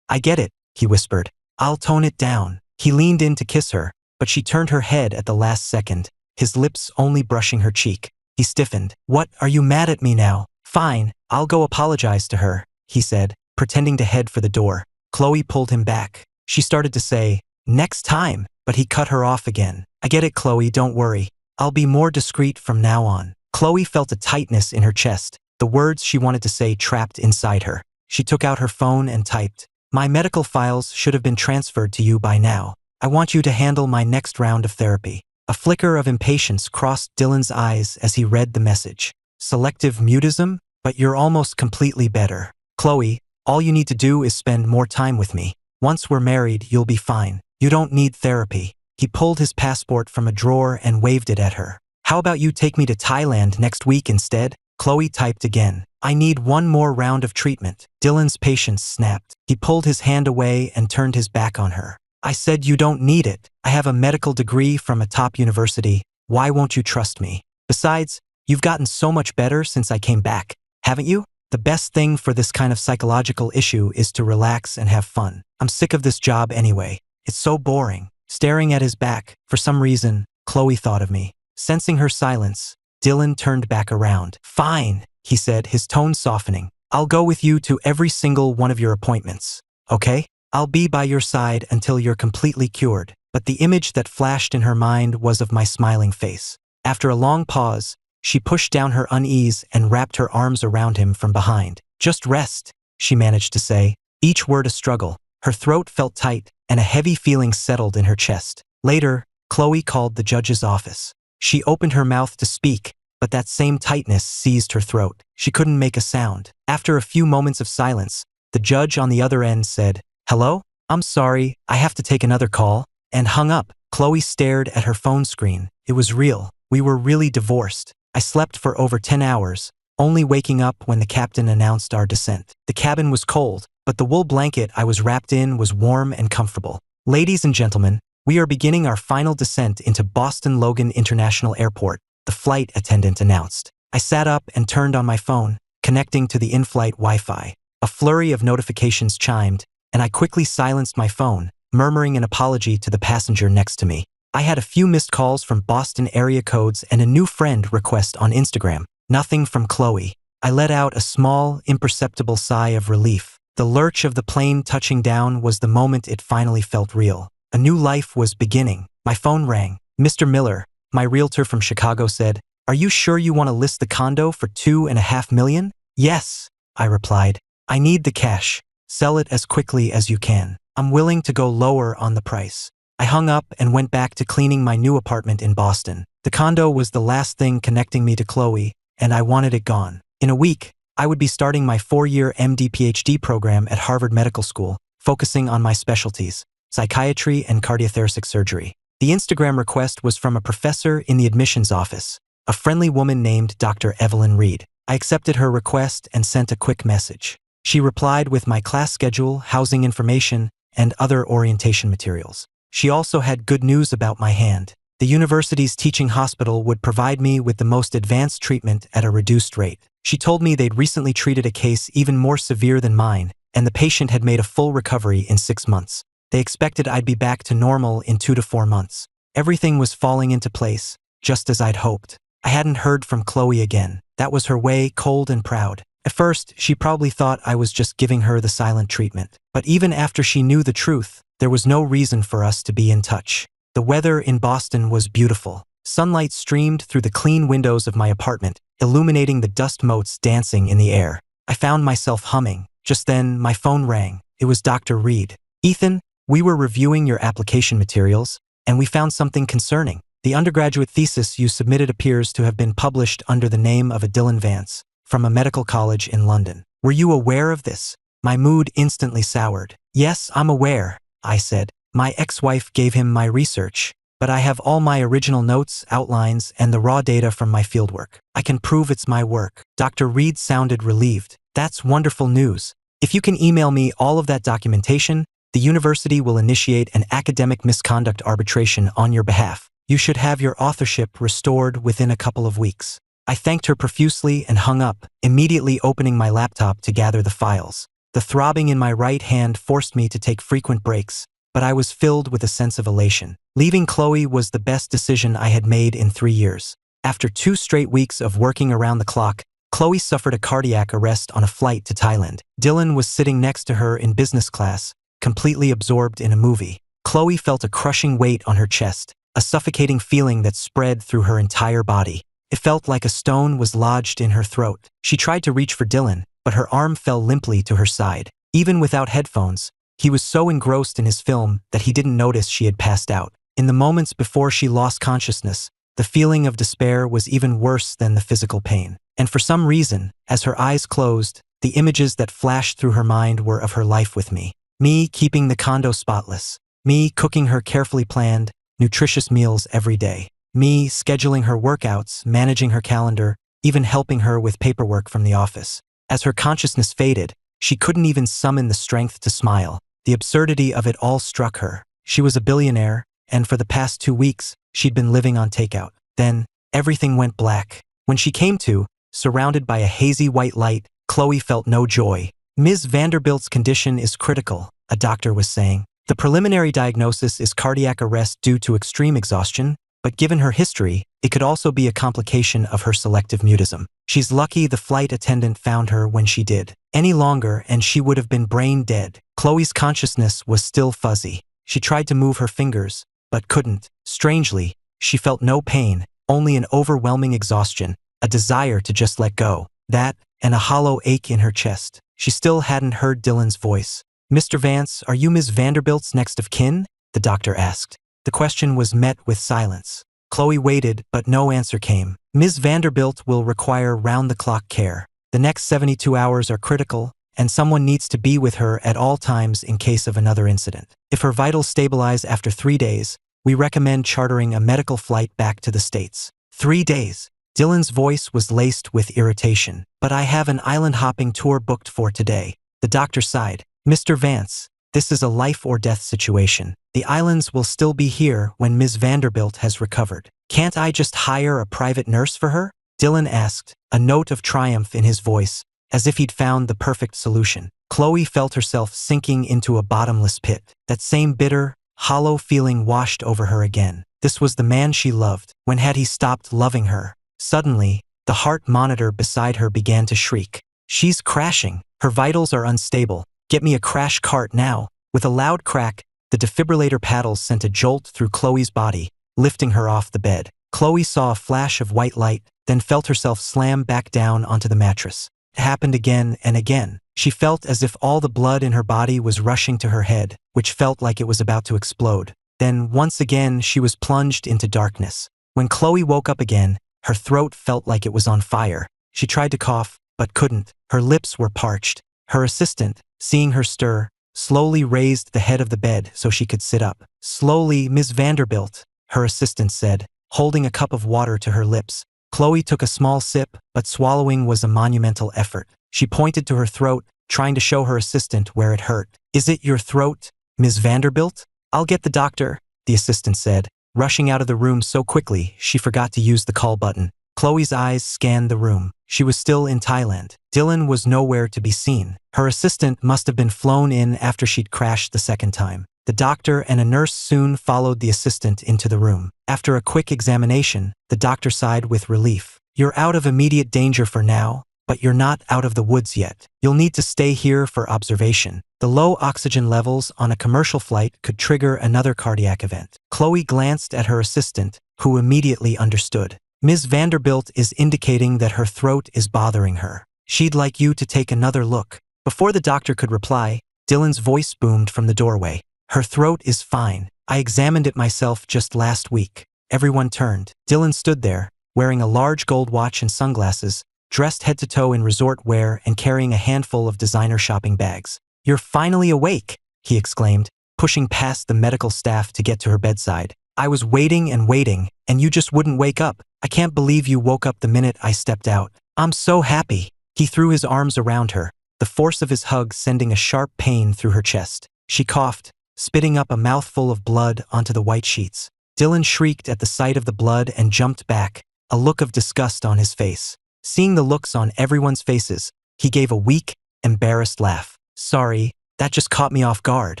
S1: I get it," he whispered. "I'll tone it down." He leaned in to kiss her, but she turned her head at the last second, his lips only brushing her cheek. He stiffened. "What, are you mad at me now?" "Fine, I'll go apologize to her," he said, pretending to head for the door. Khloe pulled him back. She started to say, "Next time," but he cut her off again. "I get it, Khloe, don't worry. I'll be more discreet from now on." Khloe felt a tightness in her chest, the words she wanted to say trapped inside her. She took out her phone and typed, "My medical files should have been transferred to you by now. I want you to handle my next round of therapy." A flicker of impatience crossed Dylan's eyes as he read the message. "Selective mutism? But you're almost completely better. Khloe, all you need to do is spend more time with me. Once we're married, you'll be fine. You don't need therapy." He pulled his passport from a drawer and waved it at her. "How about you take me to Thailand next week instead?" Khloe typed again. "I need one more round of treatment." Dylan's patience snapped. He pulled his hand away and turned his back on her. "I said you don't need it. I have a medical degree from a top university. Why won't you trust me? Besides, you've gotten so much better since I came back, haven't you? The best thing for this kind of psychological issue is to relax and have fun. I'm sick of this job anyway. It's so boring." Staring at his back, for some reason, Khloe thought of me. Sensing her silence, Dylan turned back around. "Fine," he said, his tone softening. "I'll go with you to every single one of your appointments. Okay? I'll be by your side until you're completely cured." But the image that flashed in her mind was of my smiling face. After a long pause, she pushed down her unease and wrapped her arms around him from behind. "Just rest," she managed to say, each word a struggle. Her throat felt tight, and a heavy feeling settled in her chest. Later, Khloe called the judge's office. She opened her mouth to speak, but that same tightness seized her throat. She couldn't make a sound. After a few moments of silence, the judge on the other end said, "Hello? I'm sorry, I have to take another call," and hung up. Khloe stared at her phone screen. It was real. We were really divorced. I slept for over 10 hours, only waking up when the captain announced our descent. The cabin was cold, but the wool blanket I was wrapped in was warm and comfortable. "Ladies and gentlemen, "We are beginning our final descent into Boston Logan International Airport," the flight attendant announced. I sat up and turned on my phone, connecting to the in-flight Wi-Fi. A flurry of notifications chimed, and I quickly silenced my phone, murmuring an apology to the passenger next to me. I had a few missed calls from Boston area codes and a new friend request on Instagram. Nothing from Khloe. I let out a small, imperceptible sigh of relief. The lurch of the plane touching down was the moment it finally felt real. A new life was beginning. My phone rang. Mr. Miller, my realtor from Chicago, said, "Are you sure you want to list the condo for $2.5 million? Yes, I replied. I need the cash. Sell it as quickly as you can. I'm willing to go lower on the price. I hung up and went back to cleaning my new apartment in Boston. The condo was the last thing connecting me to Khloe, and I wanted it gone. In a week, I would be starting my 4-year MD-PhD program at Harvard Medical School, focusing on my specialties, psychiatry and cardiothoracic surgery. The Instagram request was from a professor in the admissions office, a friendly woman named Dr. Evelyn Reed. I accepted her request and sent a quick message. She replied with my class schedule, housing information, and other orientation materials. She also had good news about my hand. The university's teaching hospital would provide me with the most advanced treatment at a reduced rate. She told me they'd recently treated a case even more severe than mine, and the patient had made a full recovery in 6 months. They expected I'd be back to normal in 2 to 4 months. Everything was falling into place, just as I'd hoped. I hadn't heard from Khloe again. That was her way, cold and proud. At first, she probably thought I was just giving her the silent treatment. But even after she knew the truth, there was no reason for us to be in touch. The weather in Boston was beautiful. Sunlight streamed through the clean windows of my apartment, illuminating the dust motes dancing in the air. I found myself humming. Just then, my phone rang. It was Dr. Reed. "Ethan, we were reviewing your application materials, and we found something concerning. The undergraduate thesis you submitted appears to have been published under the name of a Dylan Vance, from a medical college in London. Were you aware of this?" My mood instantly soured. "Yes, I'm aware," I said. "My ex-wife gave him my research, but I have all my original notes, outlines, and the raw data from my fieldwork. I can prove it's my work." Dr. Reed sounded relieved. "That's wonderful news. If you can email me all of that documentation, the university will initiate an academic misconduct arbitration on your behalf. You should have your authorship restored within a couple of weeks." I thanked her profusely and hung up, immediately opening my laptop to gather the files. The throbbing in my right hand forced me to take frequent breaks, but I was filled with a sense of elation. Leaving Khloe was the best decision I had made in 3 years. After 2 straight weeks of working around the clock, Khloe suffered a cardiac arrest on a flight to Thailand. Dylan was sitting next to her in business class, completely absorbed in a movie. Khloe felt a crushing weight on her chest, a suffocating feeling that spread through her entire body. It felt like a stone was lodged in her throat. She tried to reach for Dylan, but her arm fell limply to her side. Even without headphones, he was so engrossed in his film that he didn't notice she had passed out. In the moments before she lost consciousness, the feeling of despair was even worse than the physical pain. And for some reason, as her eyes closed, the images that flashed through her mind were of her life with me. Me keeping the condo spotless. Me cooking her carefully planned, nutritious meals every day. Me scheduling her workouts, managing her calendar, even helping her with paperwork from the office. As her consciousness faded, she couldn't even summon the strength to smile. The absurdity of it all struck her. She was a billionaire, and for the past 2 weeks, she'd been living on takeout. Then, everything went black. When she came to, surrounded by a hazy white light, Khloe felt no joy. "Ms. Vanderbilt's condition is critical," a doctor was saying. "The preliminary diagnosis is cardiac arrest due to extreme exhaustion, but given her history, it could also be a complication of her selective mutism. She's lucky the flight attendant found her when she did. Any longer and she would have been brain dead." Khloe's consciousness was still fuzzy. She tried to move her fingers, but couldn't. Strangely, she felt no pain, only an overwhelming exhaustion, a desire to just let go. That, and a hollow ache in her chest. She still hadn't heard Dylan's voice. "Mr. Vance, are you Ms. Vanderbilt's next of kin?" the doctor asked. The question was met with silence. Khloe waited, but no answer came. "Ms. Vanderbilt will require round-the-clock care. The next 72 hours are critical, and someone needs to be with her at all times in case of another incident. If her vitals stabilize after 3 days, we recommend chartering a medical flight back to the States." 3 days. Dylan's voice was laced with irritation. "But I have an island-hopping tour booked for today." The doctor sighed. "Mr. Vance, This is a life or death situation. The islands will still be here when Ms. Vanderbilt has recovered. Can't I just hire a private nurse for her? Dylan asked, a note of triumph in his voice, as if he'd found the perfect solution. Khloe felt herself sinking into a bottomless pit. That same bitter, hollow feeling washed over her again. This was the man she loved. When had he stopped loving her? Suddenly, the heart monitor beside her began to shriek. She's crashing. Her vitals are unstable. Get me a crash cart now. With a loud crack, the defibrillator paddles sent a jolt through Khloe's body, lifting her off the bed. Khloe saw a flash of white light, then felt herself slam back down onto the mattress. It happened again and again. She felt as if all the blood in her body was rushing to her head, which felt like it was about to explode. Then, once again, she was plunged into darkness. When Khloe woke up again, her throat felt like it was on fire. She tried to cough, but couldn't. Her lips were parched. Her assistant, seeing her stir, slowly raised the head of the bed so she could sit up. Slowly, Ms. Vanderbilt, her assistant said, holding a cup of water to her lips. Khloe took a small sip, but swallowing was a monumental effort. She pointed to her throat, trying to show her assistant where it hurt. Is it your throat, Ms. Vanderbilt? I'll get the doctor, the assistant said, rushing out of the room so quickly she forgot to use the call button. Khloe's eyes scanned the room. She was still in Thailand. Dylan was nowhere to be seen. Her assistant must have been flown in after she'd crashed the second time. The doctor and a nurse soon followed the assistant into the room. After a quick examination, the doctor sighed with relief. You're out of immediate danger for now, but you're not out of the woods yet. You'll need to stay here for observation. The low oxygen levels on a commercial flight could trigger another cardiac event. Khloe glanced at her assistant, who immediately understood. Ms. Vanderbilt is indicating that her throat is bothering her. She'd like you to take another look. Before the doctor could reply, Dylan's voice boomed from the doorway. Her throat is fine. I examined it myself just last week. Everyone turned. Dylan stood there, wearing a large gold watch and sunglasses, dressed head to toe in resort wear and carrying a handful of designer shopping bags. You're finally awake, he exclaimed, pushing past the medical staff to get to her bedside. I was waiting, and you just wouldn't wake up. I can't believe you woke up the minute I stepped out. I'm so happy. He threw his arms around her, the force of his hug sending a sharp pain through her chest. She coughed, spitting up a mouthful of blood onto the white sheets. Dylan shrieked at the sight of the blood and jumped back, a look of disgust on his face. Seeing the looks on everyone's faces, he gave a weak, embarrassed laugh. Sorry, that just caught me off guard.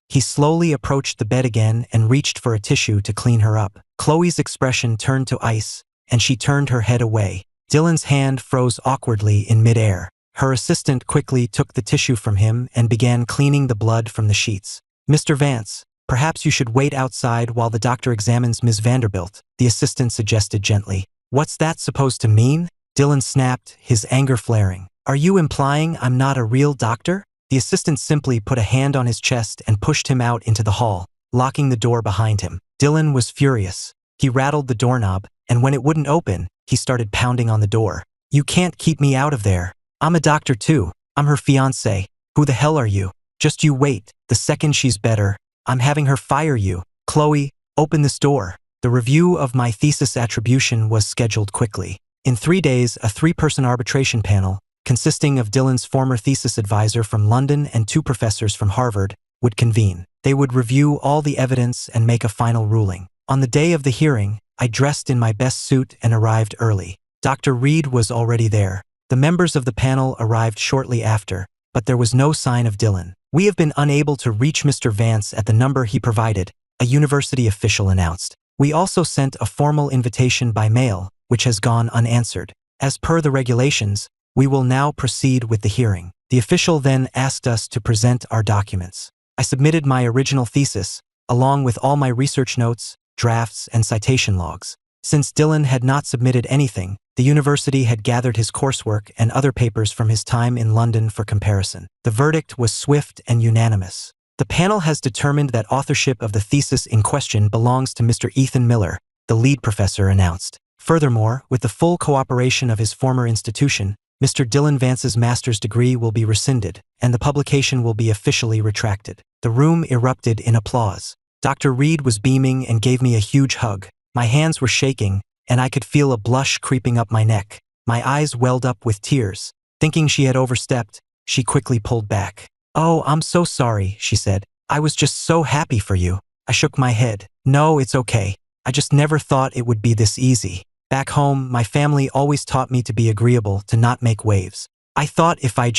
S1: He slowly approached the bed again and reached for a tissue to clean her up. Khloe's expression turned to ice, and she turned her head away. Dylan's hand froze awkwardly in midair. Her assistant quickly took the tissue from him and began cleaning the blood from the sheets. Mr. Vance, perhaps you should wait outside while the doctor examines Ms. Vanderbilt, the assistant suggested gently. What's that supposed to mean? Dylan snapped, his anger flaring. Are you implying I'm not a real doctor? The assistant simply put a hand on his chest and pushed him out into the hall, locking the door behind him. Dylan was furious. He rattled the doorknob, and when it wouldn't open, he started pounding on the door. You can't keep me out of there. I'm a doctor too. I'm her fiancé. Who the hell are you? Just you wait. The second she's better, I'm having her fire you. Khloe, open this door. The review of my thesis attribution was scheduled quickly. In 3 days, a 3-person arbitration panel, consisting of Dylan's former thesis advisor from London and 2 professors from Harvard, would convene. They would review all the evidence and make a final ruling. On the day of the hearing, I dressed in my best suit and arrived early. Dr. Reed was already there. The members of the panel arrived shortly after, but there was no sign of Dylan. We have been unable to reach Mr. Vance at the number he provided, a university official announced. We also sent a formal invitation by mail, which has gone unanswered. As per the regulations, we will now proceed with the hearing. The official then asked us to present our documents. I submitted my original thesis, along with all my research notes, drafts, and citation logs. Since Dylan had not submitted anything, the university had gathered his coursework and other papers from his time in London for comparison. The verdict was swift and unanimous. The panel has determined that authorship of the thesis in question belongs to Mr. Ethan Miller, the lead professor announced. Furthermore, with the full cooperation of his former institution, Mr. Dylan Vance's master's degree will be rescinded, and the publication will be officially retracted. The room erupted in applause. Dr. Reed was beaming and gave me a huge hug. My hands were shaking, and I could feel a blush creeping up my neck. My eyes welled up with tears. Thinking she had overstepped, she quickly pulled back. Oh, I'm so sorry, she said, I was just so happy for you. I shook my head. No, it's okay. I just never thought it would be this easy. Back home, my family always taught me to be agreeable, to not make waves. I thought if I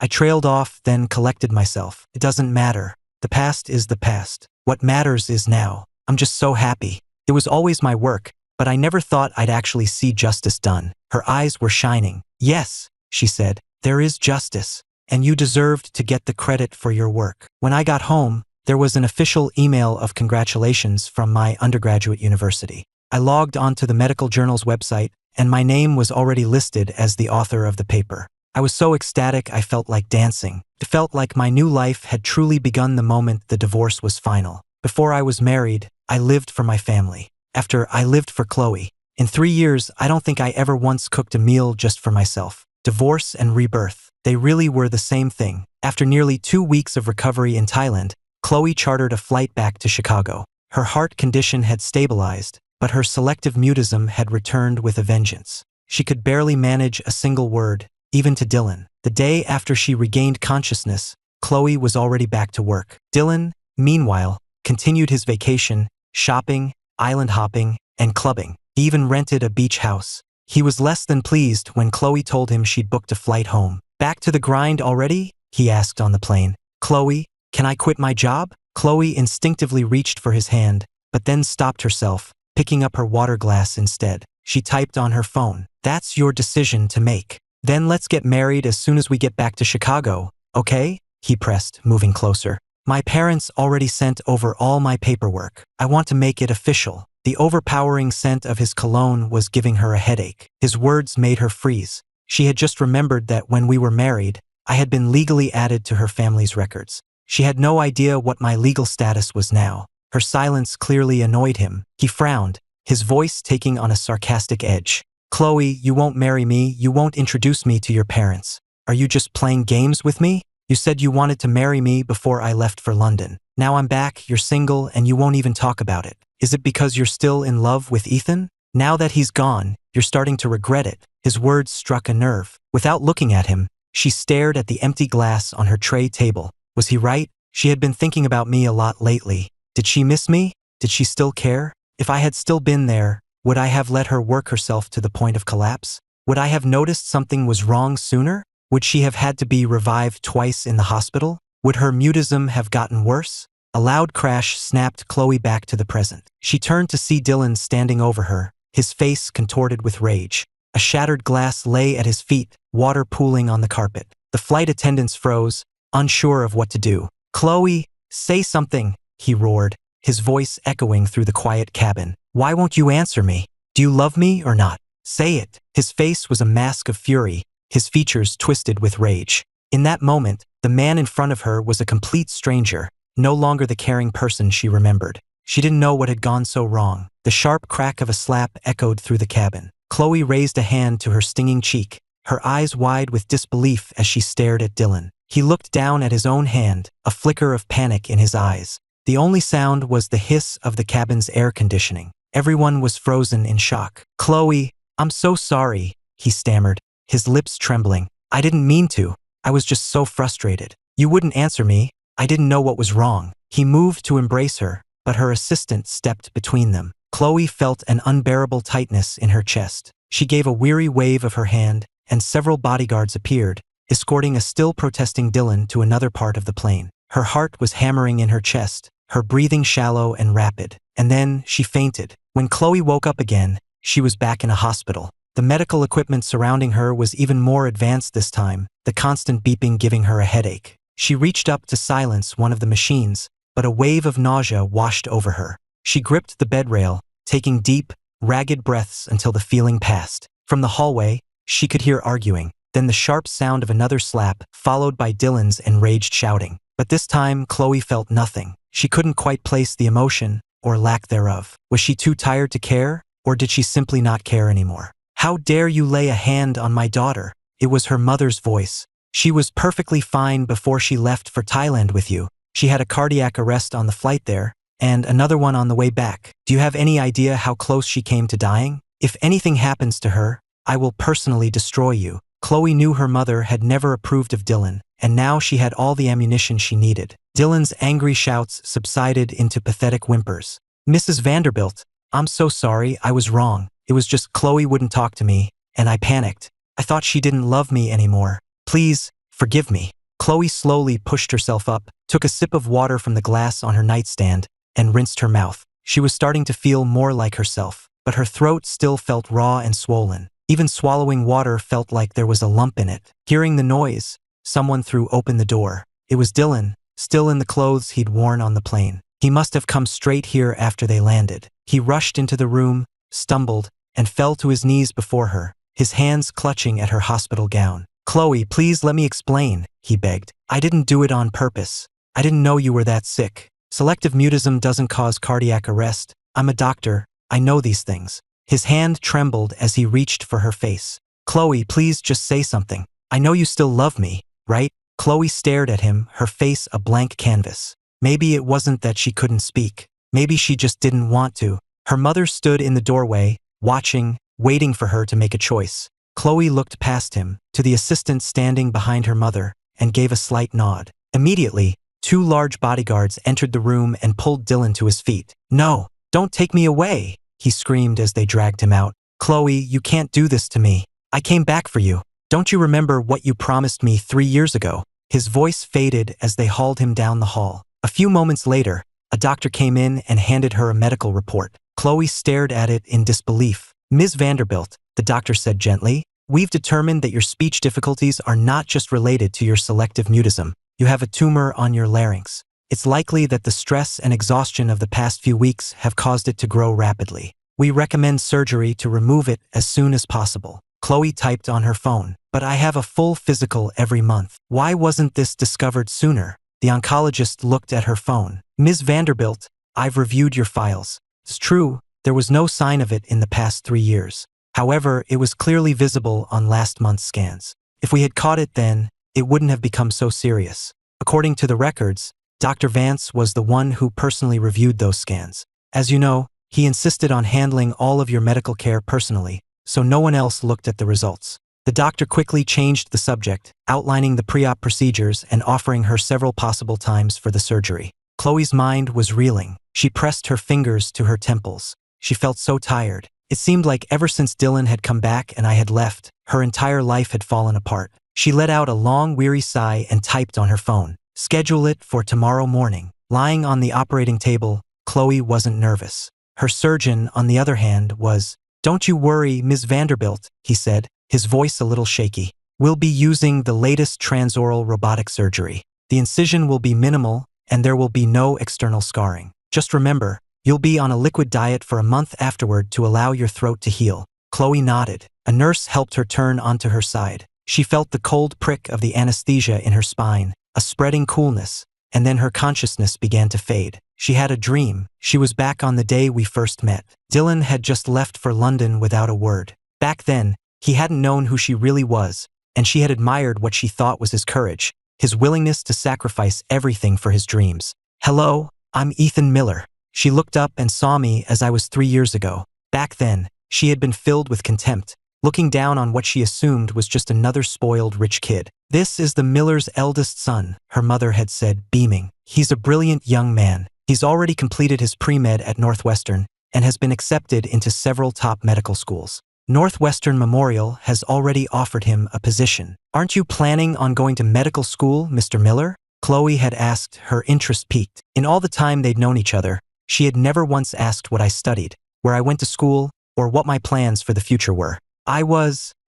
S1: trailed off, then collected myself. It doesn't matter. The past is the past. What matters is now. I'm just so happy. It was always my work, but I never thought I'd actually see justice done. Her eyes were shining. Yes, she said, there is justice, and you deserved to get the credit for your work. When I got home, there was an official email of congratulations from my undergraduate university. I logged onto the medical journal's website, and my name was already listed as the author of the paper. I was so ecstatic I felt like dancing. It felt like my new life had truly begun the moment the divorce was final. Before I was married, I lived for my family. After, I lived for Khloe. In 3 years, I don't think I ever once cooked a meal just for myself. Divorce and rebirth, they really were the same thing. After nearly 2 weeks of recovery in Thailand, Khloe chartered a flight back to Chicago. Her heart condition had stabilized, but her selective mutism had returned with a vengeance. She could barely manage a single word, even to Dylan. The day after she regained consciousness, Khloe was already back to work. Dylan, meanwhile, continued his vacation, shopping, island hopping, and clubbing. He even rented a beach house. He was less than pleased when Khloe told him she'd booked a flight home. Back to the grind already? He asked on the plane. Khloe, can I quit my job? Khloe instinctively reached for his hand, but then stopped herself, picking up her water glass instead. She typed on her phone. That's your decision to make. Then let's get married as soon as we get back to Chicago, okay? He pressed, moving closer. My parents already sent over all my paperwork. I want to make it official. The overpowering scent of his cologne was giving her a headache. His words made her freeze. She had just remembered that when we were married, I had been legally added to her family's records. She had no idea what my legal status was now. Her silence clearly annoyed him. He frowned, his voice taking on a sarcastic edge. Khloe, you won't marry me, you won't introduce me to your parents. Are you just playing games with me? You said you wanted to marry me before I left for London. Now I'm back, you're single, and you won't even talk about it. Is it because you're still in love with Ethan? Now that he's gone, you're starting to regret it. His words struck a nerve. Without looking at him, she stared at the empty glass on her tray table. Was he right? She had been thinking about me a lot lately. Did she miss me? Did she still care? If I had still been there, would I have let her work herself to the point of collapse? Would I have noticed something was wrong sooner? Would she have had to be revived twice in the hospital? Would her mutism have gotten worse? A loud crash snapped Khloe back to the present. She turned to see Dylan standing over her, his face contorted with rage. A shattered glass lay at his feet, water pooling on the carpet. The flight attendants froze, unsure of what to do. Khloe, say something, he roared, his voice echoing through the quiet cabin. Why won't you answer me? Do you love me or not? Say it. His face was a mask of fury, his features twisted with rage. In that moment, the man in front of her was a complete stranger, no longer the caring person she remembered. She didn't know what had gone so wrong. The sharp crack of a slap echoed through the cabin. Khloe raised a hand to her stinging cheek, her eyes wide with disbelief as she stared at Dylan. He looked down at his own hand, a flicker of panic in his eyes. The only sound was the hiss of the cabin's air conditioning. Everyone was frozen in shock. Khloe, I'm so sorry, he stammered, his lips trembling. I didn't mean to. I was just so frustrated. You wouldn't answer me. I didn't know what was wrong. He moved to embrace her, but her assistant stepped between them. Khloe felt an unbearable tightness in her chest. She gave a weary wave of her hand, and several bodyguards appeared, escorting a still protesting Dylan to another part of the plane. Her heart was hammering in her chest, her breathing shallow and rapid. And then she fainted. When Khloe woke up again, she was back in a hospital. The medical equipment surrounding her was even more advanced this time, the constant beeping giving her a headache. She reached up to silence one of the machines, but a wave of nausea washed over her. She gripped the bed rail, taking deep, ragged breaths until the feeling passed. From the hallway, she could hear arguing, then the sharp sound of another slap, followed by Dylan's enraged shouting. But this time, Khloe felt nothing. She couldn't quite place the emotion, or lack thereof. Was she too tired to care, or did she simply not care anymore? How dare you lay a hand on my daughter? It was her mother's voice. She was perfectly fine before she left for Thailand with you. She had a cardiac arrest on the flight there, and another one on the way back. Do you have any idea how close she came to dying? If anything happens to her, I will personally destroy you. Khloe knew her mother had never approved of Dylan, and now she had all the ammunition she needed. Dylan's angry shouts subsided into pathetic whimpers. Mrs. Vanderbilt, I'm so sorry, I was wrong. It was just Khloe wouldn't talk to me, and I panicked. I thought she didn't love me anymore. Please, forgive me. Khloe slowly pushed herself up, took a sip of water from the glass on her nightstand, and rinsed her mouth. She was starting to feel more like herself, but her throat still felt raw and swollen. Even swallowing water felt like there was a lump in it. Hearing the noise, someone threw open the door. It was Dylan, still in the clothes he'd worn on the plane. He must have come straight here after they landed. He rushed into the room, stumbled, and fell to his knees before her, his hands clutching at her hospital gown. Khloe, please let me explain, he begged. I didn't do it on purpose. I didn't know you were that sick. Selective mutism doesn't cause cardiac arrest. I'm a doctor. I know these things. His hand trembled as he reached for her face. Khloe, please just say something. I know you still love me, right? Khloe stared at him, her face a blank canvas. Maybe it wasn't that she couldn't speak. Maybe she just didn't want to. Her mother stood in the doorway, watching, waiting for her to make a choice. Khloe looked past him, to the assistant standing behind her mother, and gave a slight nod. Immediately, 2 large bodyguards entered the room and pulled Dylan to his feet. No, don't take me away, he screamed as they dragged him out. Khloe, you can't do this to me. I came back for you. Don't you remember what you promised me 3 years ago? His voice faded as they hauled him down the hall. A few moments later, a doctor came in and handed her a medical report. Khloe stared at it in disbelief. Ms. Vanderbilt, the doctor said gently, we've determined that your speech difficulties are not just related to your selective mutism. You have a tumor on your larynx. It's likely that the stress and exhaustion of the past few weeks have caused it to grow rapidly. We recommend surgery to remove it as soon as possible. Khloe typed on her phone, but I have a full physical every month. Why wasn't this discovered sooner? The oncologist looked at her phone. Ms. Vanderbilt, I've reviewed your files. It's true, there was no sign of it in the past 3 years. However, it was clearly visible on last month's scans. If we had caught it then, it wouldn't have become so serious. According to the records, Dr. Vance was the one who personally reviewed those scans. As you know, he insisted on handling all of your medical care personally, so no one else looked at the results. The doctor quickly changed the subject, outlining the pre-op procedures and offering her several possible times for the surgery. Khloe's mind was reeling. She pressed her fingers to her temples. She felt so tired. It seemed like ever since Dylan had come back and I had left, her entire life had fallen apart. She let out a long, weary sigh and typed on her phone. Schedule it for tomorrow morning. Lying on the operating table, Khloe wasn't nervous. Her surgeon, on the other hand, was. Don't you worry, Ms. Vanderbilt, he said, his voice a little shaky. We'll be using the latest transoral robotic surgery. The incision will be minimal, and there will be no external scarring. Just remember, you'll be on a liquid diet for a month afterward to allow your throat to heal. Khloe nodded. A nurse helped her turn onto her side. She felt the cold prick of the anesthesia in her spine, a spreading coolness, and then her consciousness began to fade. She had a dream. She was back on the day we first met. Dylan had just left for London without a word. Back then, he hadn't known who she really was, and she had admired what she thought was his courage, his willingness to sacrifice everything for his dreams. Hello, I'm Ethan Miller. She looked up and saw me as I was 3 years ago. Back then, she had been filled with contempt, looking down on what she assumed was just another spoiled rich kid. This is the Miller's eldest son, her mother had said, beaming. He's a brilliant young man. He's already completed his pre-med at Northwestern and has been accepted into several top medical schools. Northwestern Memorial has already offered him a position. Aren't you planning on going to medical school, Mr. Miller? Khloe had asked, her interest piqued. In all the time they'd known each other, she had never once asked what I studied, where I went to school, or what my plans for the future were. I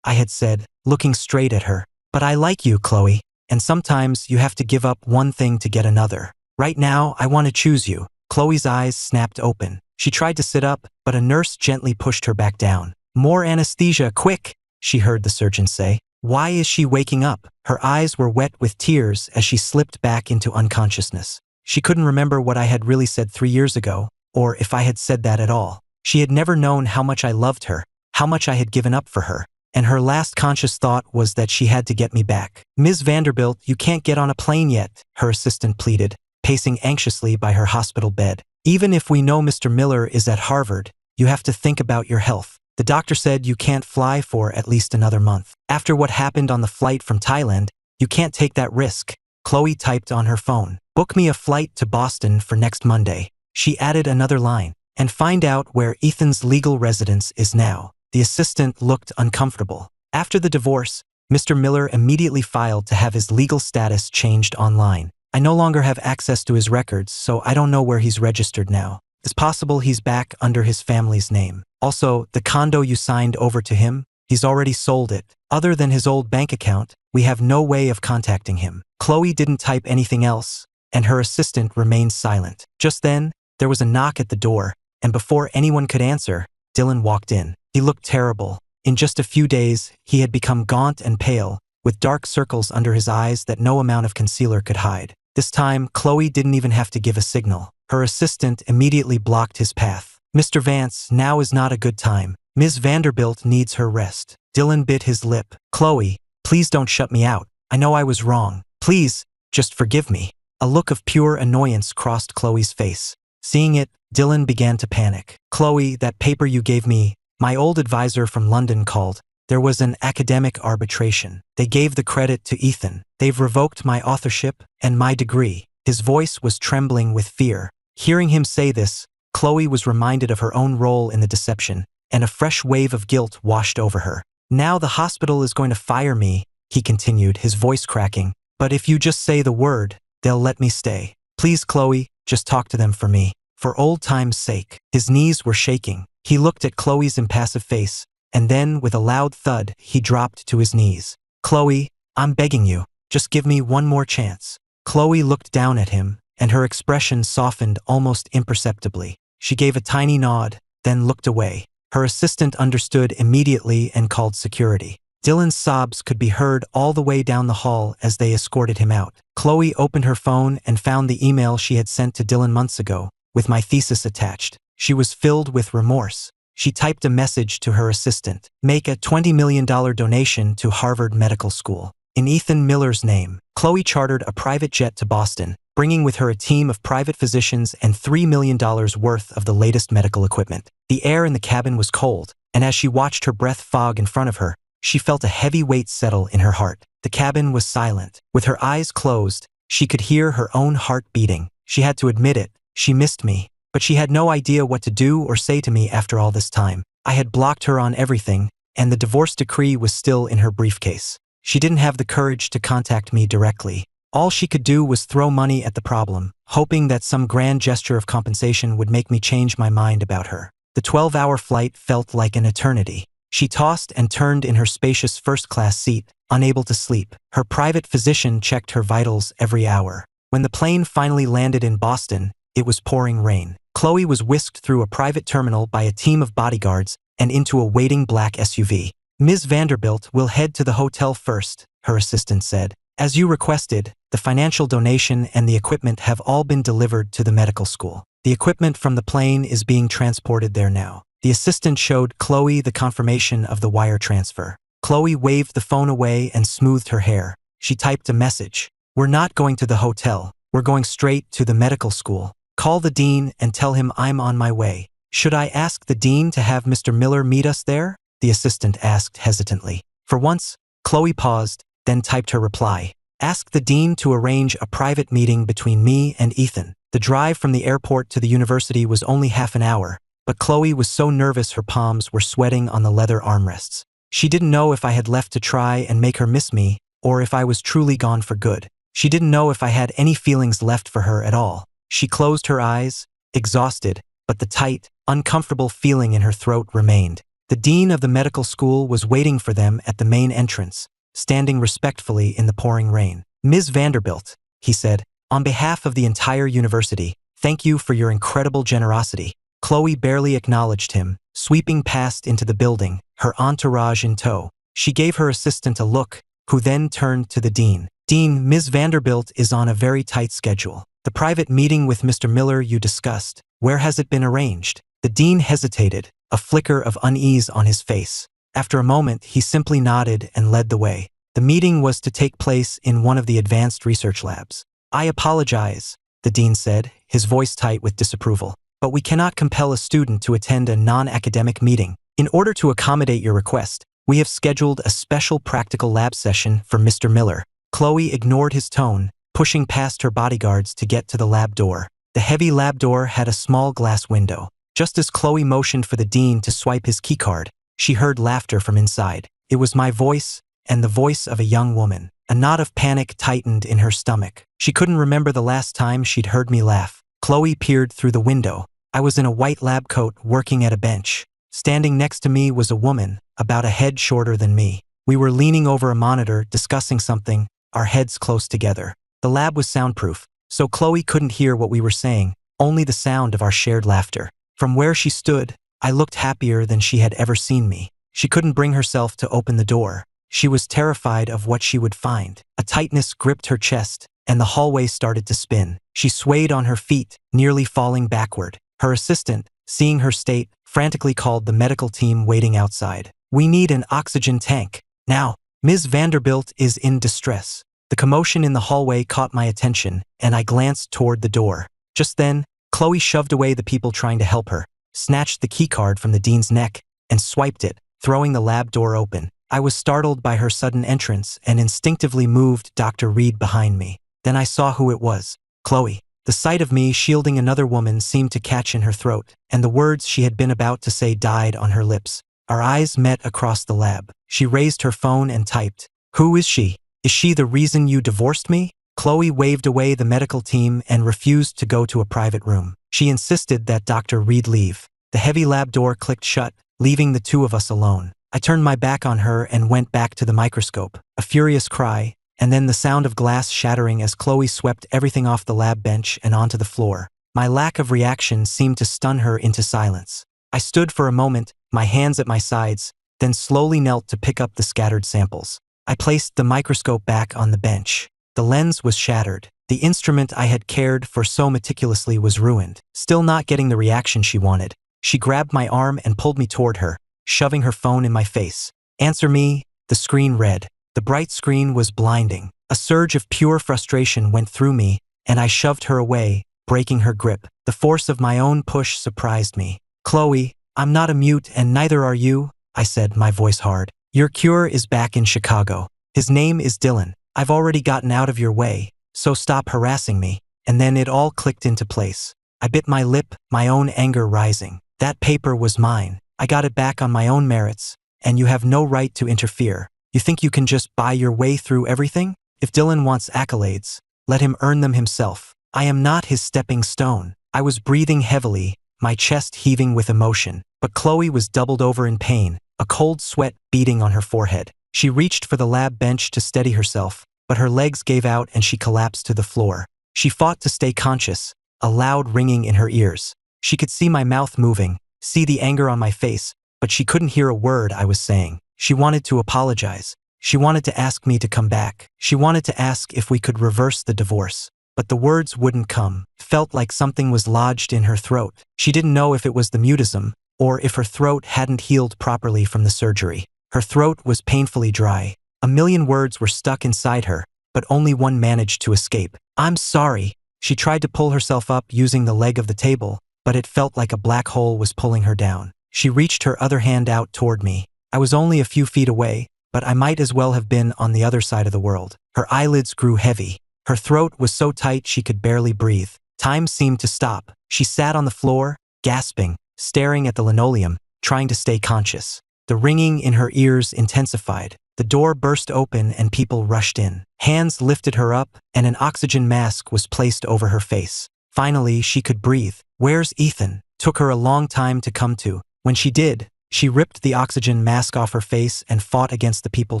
S1: had said, looking straight at her. But I like you, Khloe, and sometimes you have to give up one thing to get another. Right now, I want to choose you. Khloe's eyes snapped open. She tried to sit up, but a nurse gently pushed her back down. More anesthesia, quick, she heard the surgeon say. Why is she waking up? Her eyes were wet with tears as she slipped back into unconsciousness. She couldn't remember what I had really said 3 years ago, or if I had said that at all. She had never known how much I loved her, how much I had given up for her, and her last conscious thought was that she had to get me back. Ms. Vanderbilt, you can't get on a plane yet, her assistant pleaded, pacing anxiously by her hospital bed. Even if we know Mr. Miller is at Harvard, you have to think about your health. The doctor said you can't fly for at least another month. After what happened on the flight from Thailand, you can't take that risk. Khloe typed on her phone. Book me a flight to Boston for next Monday. She added another line. And find out where Ethan's legal residence is now. The assistant looked uncomfortable. After the divorce, Mr. Miller immediately filed to have his legal status changed online. I no longer have access to his records, so I don't know where he's registered now. It's possible he's back under his family's name. Also, the condo you signed over to him, he's already sold it. Other than his old bank account, we have no way of contacting him. Khloe didn't type anything else, and her assistant remained silent. Just then, there was a knock at the door, and before anyone could answer, Dylan walked in. He looked terrible. In just a few days, he had become gaunt and pale, with dark circles under his eyes that no amount of concealer could hide. This time, Khloe didn't even have to give a signal. Her assistant immediately blocked his path. Mr. Vance, now is not a good time. Ms. Vanderbilt needs her rest. Dylan bit his lip. Khloe, please don't shut me out. I know I was wrong. Please, just forgive me. A look of pure annoyance crossed Khloe's face. Seeing it, Dylan began to panic. Khloe, that paper you gave me, my old advisor from London called. There was an academic arbitration. They gave the credit to Ethan. They've revoked my authorship and my degree. His voice was trembling with fear. Hearing him say this, Khloe was reminded of her own role in the deception, and a fresh wave of guilt washed over her. Now the hospital is going to fire me, he continued, his voice cracking. But if you just say the word, they'll let me stay. Please, Khloe, just talk to them for me. For old time's sake. His knees were shaking. He looked at Khloe's impassive face, and then, with a loud thud, he dropped to his knees. Khloe, I'm begging you, just give me one more chance. Khloe looked down at him, and her expression softened almost imperceptibly. She gave a tiny nod, then looked away. Her assistant understood immediately and called security. Dylan's sobs could be heard all the way down the hall as they escorted him out. Khloe opened her phone and found the email she had sent to Dylan months ago, with my thesis attached. She was filled with remorse. She typed a message to her assistant. Make a $20 million donation to Harvard Medical School. In Ethan Miller's name, Khloe chartered a private jet to Boston, bringing with her a team of private physicians and $3 million worth of the latest medical equipment. The air in the cabin was cold, and as she watched her breath fog in front of her, she felt a heavy weight settle in her heart. The cabin was silent. With her eyes closed, she could hear her own heart beating. She had to admit it. She missed me, but she had no idea what to do or say to me after all this time. I had blocked her on everything, and the divorce decree was still in her briefcase. She didn't have the courage to contact me directly. All she could do was throw money at the problem, hoping that some grand gesture of compensation would make me change my mind about her. The 12-hour flight felt like an eternity. She tossed and turned in her spacious first-class seat, unable to sleep. Her private physician checked her vitals every hour. When the plane finally landed in Boston, it was pouring rain. Khloe was whisked through a private terminal by a team of bodyguards and into a waiting black SUV. Ms. Vanderbilt will head to the hotel first, her assistant said. As you requested, the financial donation and the equipment have all been delivered to the medical school. The equipment from the plane is being transported there now. The assistant showed Khloe the confirmation of the wire transfer. Khloe waved the phone away and smoothed her hair. She typed a message. We're not going to the hotel. We're going straight to the medical school. Call the dean and tell him I'm on my way. Should I ask the dean to have Mr. Miller meet us there? The assistant asked hesitantly. For once, Khloe paused, then typed her reply. Ask the dean to arrange a private meeting between me and Ethan. The drive from the airport to the university was only half an hour, but Khloe was so nervous her palms were sweating on the leather armrests. She didn't know if I had left to try and make her miss me, or if I was truly gone for good. She didn't know if I had any feelings left for her at all. She closed her eyes, exhausted, but the tight, uncomfortable feeling in her throat remained. The dean of the medical school was waiting for them at the main entrance, standing respectfully in the pouring rain. Ms. Vanderbilt, he said, on behalf of the entire university, thank you for your incredible generosity. Khloe barely acknowledged him, sweeping past into the building, her entourage in tow. She gave her assistant a look, who then turned to the dean. Dean, Ms. Vanderbilt is on a very tight schedule. The private meeting with Mr. Miller you discussed, where has it been arranged? The dean hesitated, a flicker of unease on his face. After a moment, he simply nodded and led the way. The meeting was to take place in one of the advanced research labs. I apologize, the dean said, his voice tight with disapproval, but we cannot compel a student to attend a non-academic meeting. In order to accommodate your request, we have scheduled a special practical lab session for Mr. Miller. Khloe ignored his tone, pushing past her bodyguards to get to the lab door. The heavy lab door had a small glass window. Just as Khloe motioned for the dean to swipe his keycard, she heard laughter from inside. It was my voice, and the voice of a young woman. A knot of panic tightened in her stomach. She couldn't remember the last time she'd heard me laugh. Khloe peered through the window. I was in a white lab coat working at a bench. Standing next to me was a woman, about a head shorter than me. We were leaning over a monitor, discussing something, our heads close together. The lab was soundproof, so Khloe couldn't hear what we were saying, only the sound of our shared laughter. From where she stood, I looked happier than she had ever seen me. She couldn't bring herself to open the door. She was terrified of what she would find. A tightness gripped her chest, and the hallway started to spin. She swayed on her feet, nearly falling backward. Her assistant, seeing her state, frantically called the medical team waiting outside. "We need an oxygen tank. Now, Ms. Vanderbilt is in distress." The commotion in the hallway caught my attention, and I glanced toward the door. Just then, Khloe shoved away the people trying to help her, snatched the keycard from the dean's neck, and swiped it, throwing the lab door open. I was startled by her sudden entrance and instinctively moved Dr. Reed behind me. Then I saw who it was. Khloe. The sight of me shielding another woman seemed to catch in her throat, and the words she had been about to say died on her lips. Our eyes met across the lab. She raised her phone and typed, "Who is she? Is she the reason you divorced me?" Khloe waved away the medical team and refused to go to a private room. She insisted that Dr. Reed leave. The heavy lab door clicked shut, leaving the two of us alone. I turned my back on her and went back to the microscope. A furious cry, and then the sound of glass shattering as Khloe swept everything off the lab bench and onto the floor. My lack of reaction seemed to stun her into silence. I stood for a moment, my hands at my sides, then slowly knelt to pick up the scattered samples. I placed the microscope back on the bench. The lens was shattered. The instrument I had cared for so meticulously was ruined. Still not getting the reaction she wanted, she grabbed my arm and pulled me toward her, shoving her phone in my face. "Answer me," the screen read. The bright screen was blinding. A surge of pure frustration went through me, and I shoved her away, breaking her grip. The force of my own push surprised me. "Khloe, I'm not a mute and neither are you," I said, my voice hard. "Your cure is back in Chicago. His name is Dylan. I've already gotten out of your way, so stop harassing me." And then it all clicked into place. I bit my lip, my own anger rising. That paper was mine. I got it back on my own merits, and you have no right to interfere. You think you can just buy your way through everything? If Dylan wants accolades, let him earn them himself. I am not his stepping stone. I was breathing heavily, my chest heaving with emotion, but Khloe was doubled over in pain, a cold sweat beading on her forehead. She reached for the lab bench to steady herself, but her legs gave out and she collapsed to the floor. She fought to stay conscious, a loud ringing in her ears. She could see my mouth moving, see the anger on my face, but she couldn't hear a word I was saying. She wanted to apologize. She wanted to ask me to come back. She wanted to ask if we could reverse the divorce. But the words wouldn't come. It felt like something was lodged in her throat. She didn't know if it was the mutism, or if her throat hadn't healed properly from the surgery. Her throat was painfully dry. A million words were stuck inside her, but only one managed to escape. "I'm sorry." She tried to pull herself up using the leg of the table, but it felt like a black hole was pulling her down. She reached her other hand out toward me. I was only a few feet away, but I might as well have been on the other side of the world. Her eyelids grew heavy. Her throat was so tight she could barely breathe. Time seemed to stop. She sat on the floor, gasping, staring at the linoleum, trying to stay conscious. The ringing in her ears intensified. The door burst open and people rushed in. Hands lifted her up, and an oxygen mask was placed over her face. Finally, she could breathe. "Where's Ethan?" Took her a long time to come to. When she did, she ripped the oxygen mask off her face and fought against the people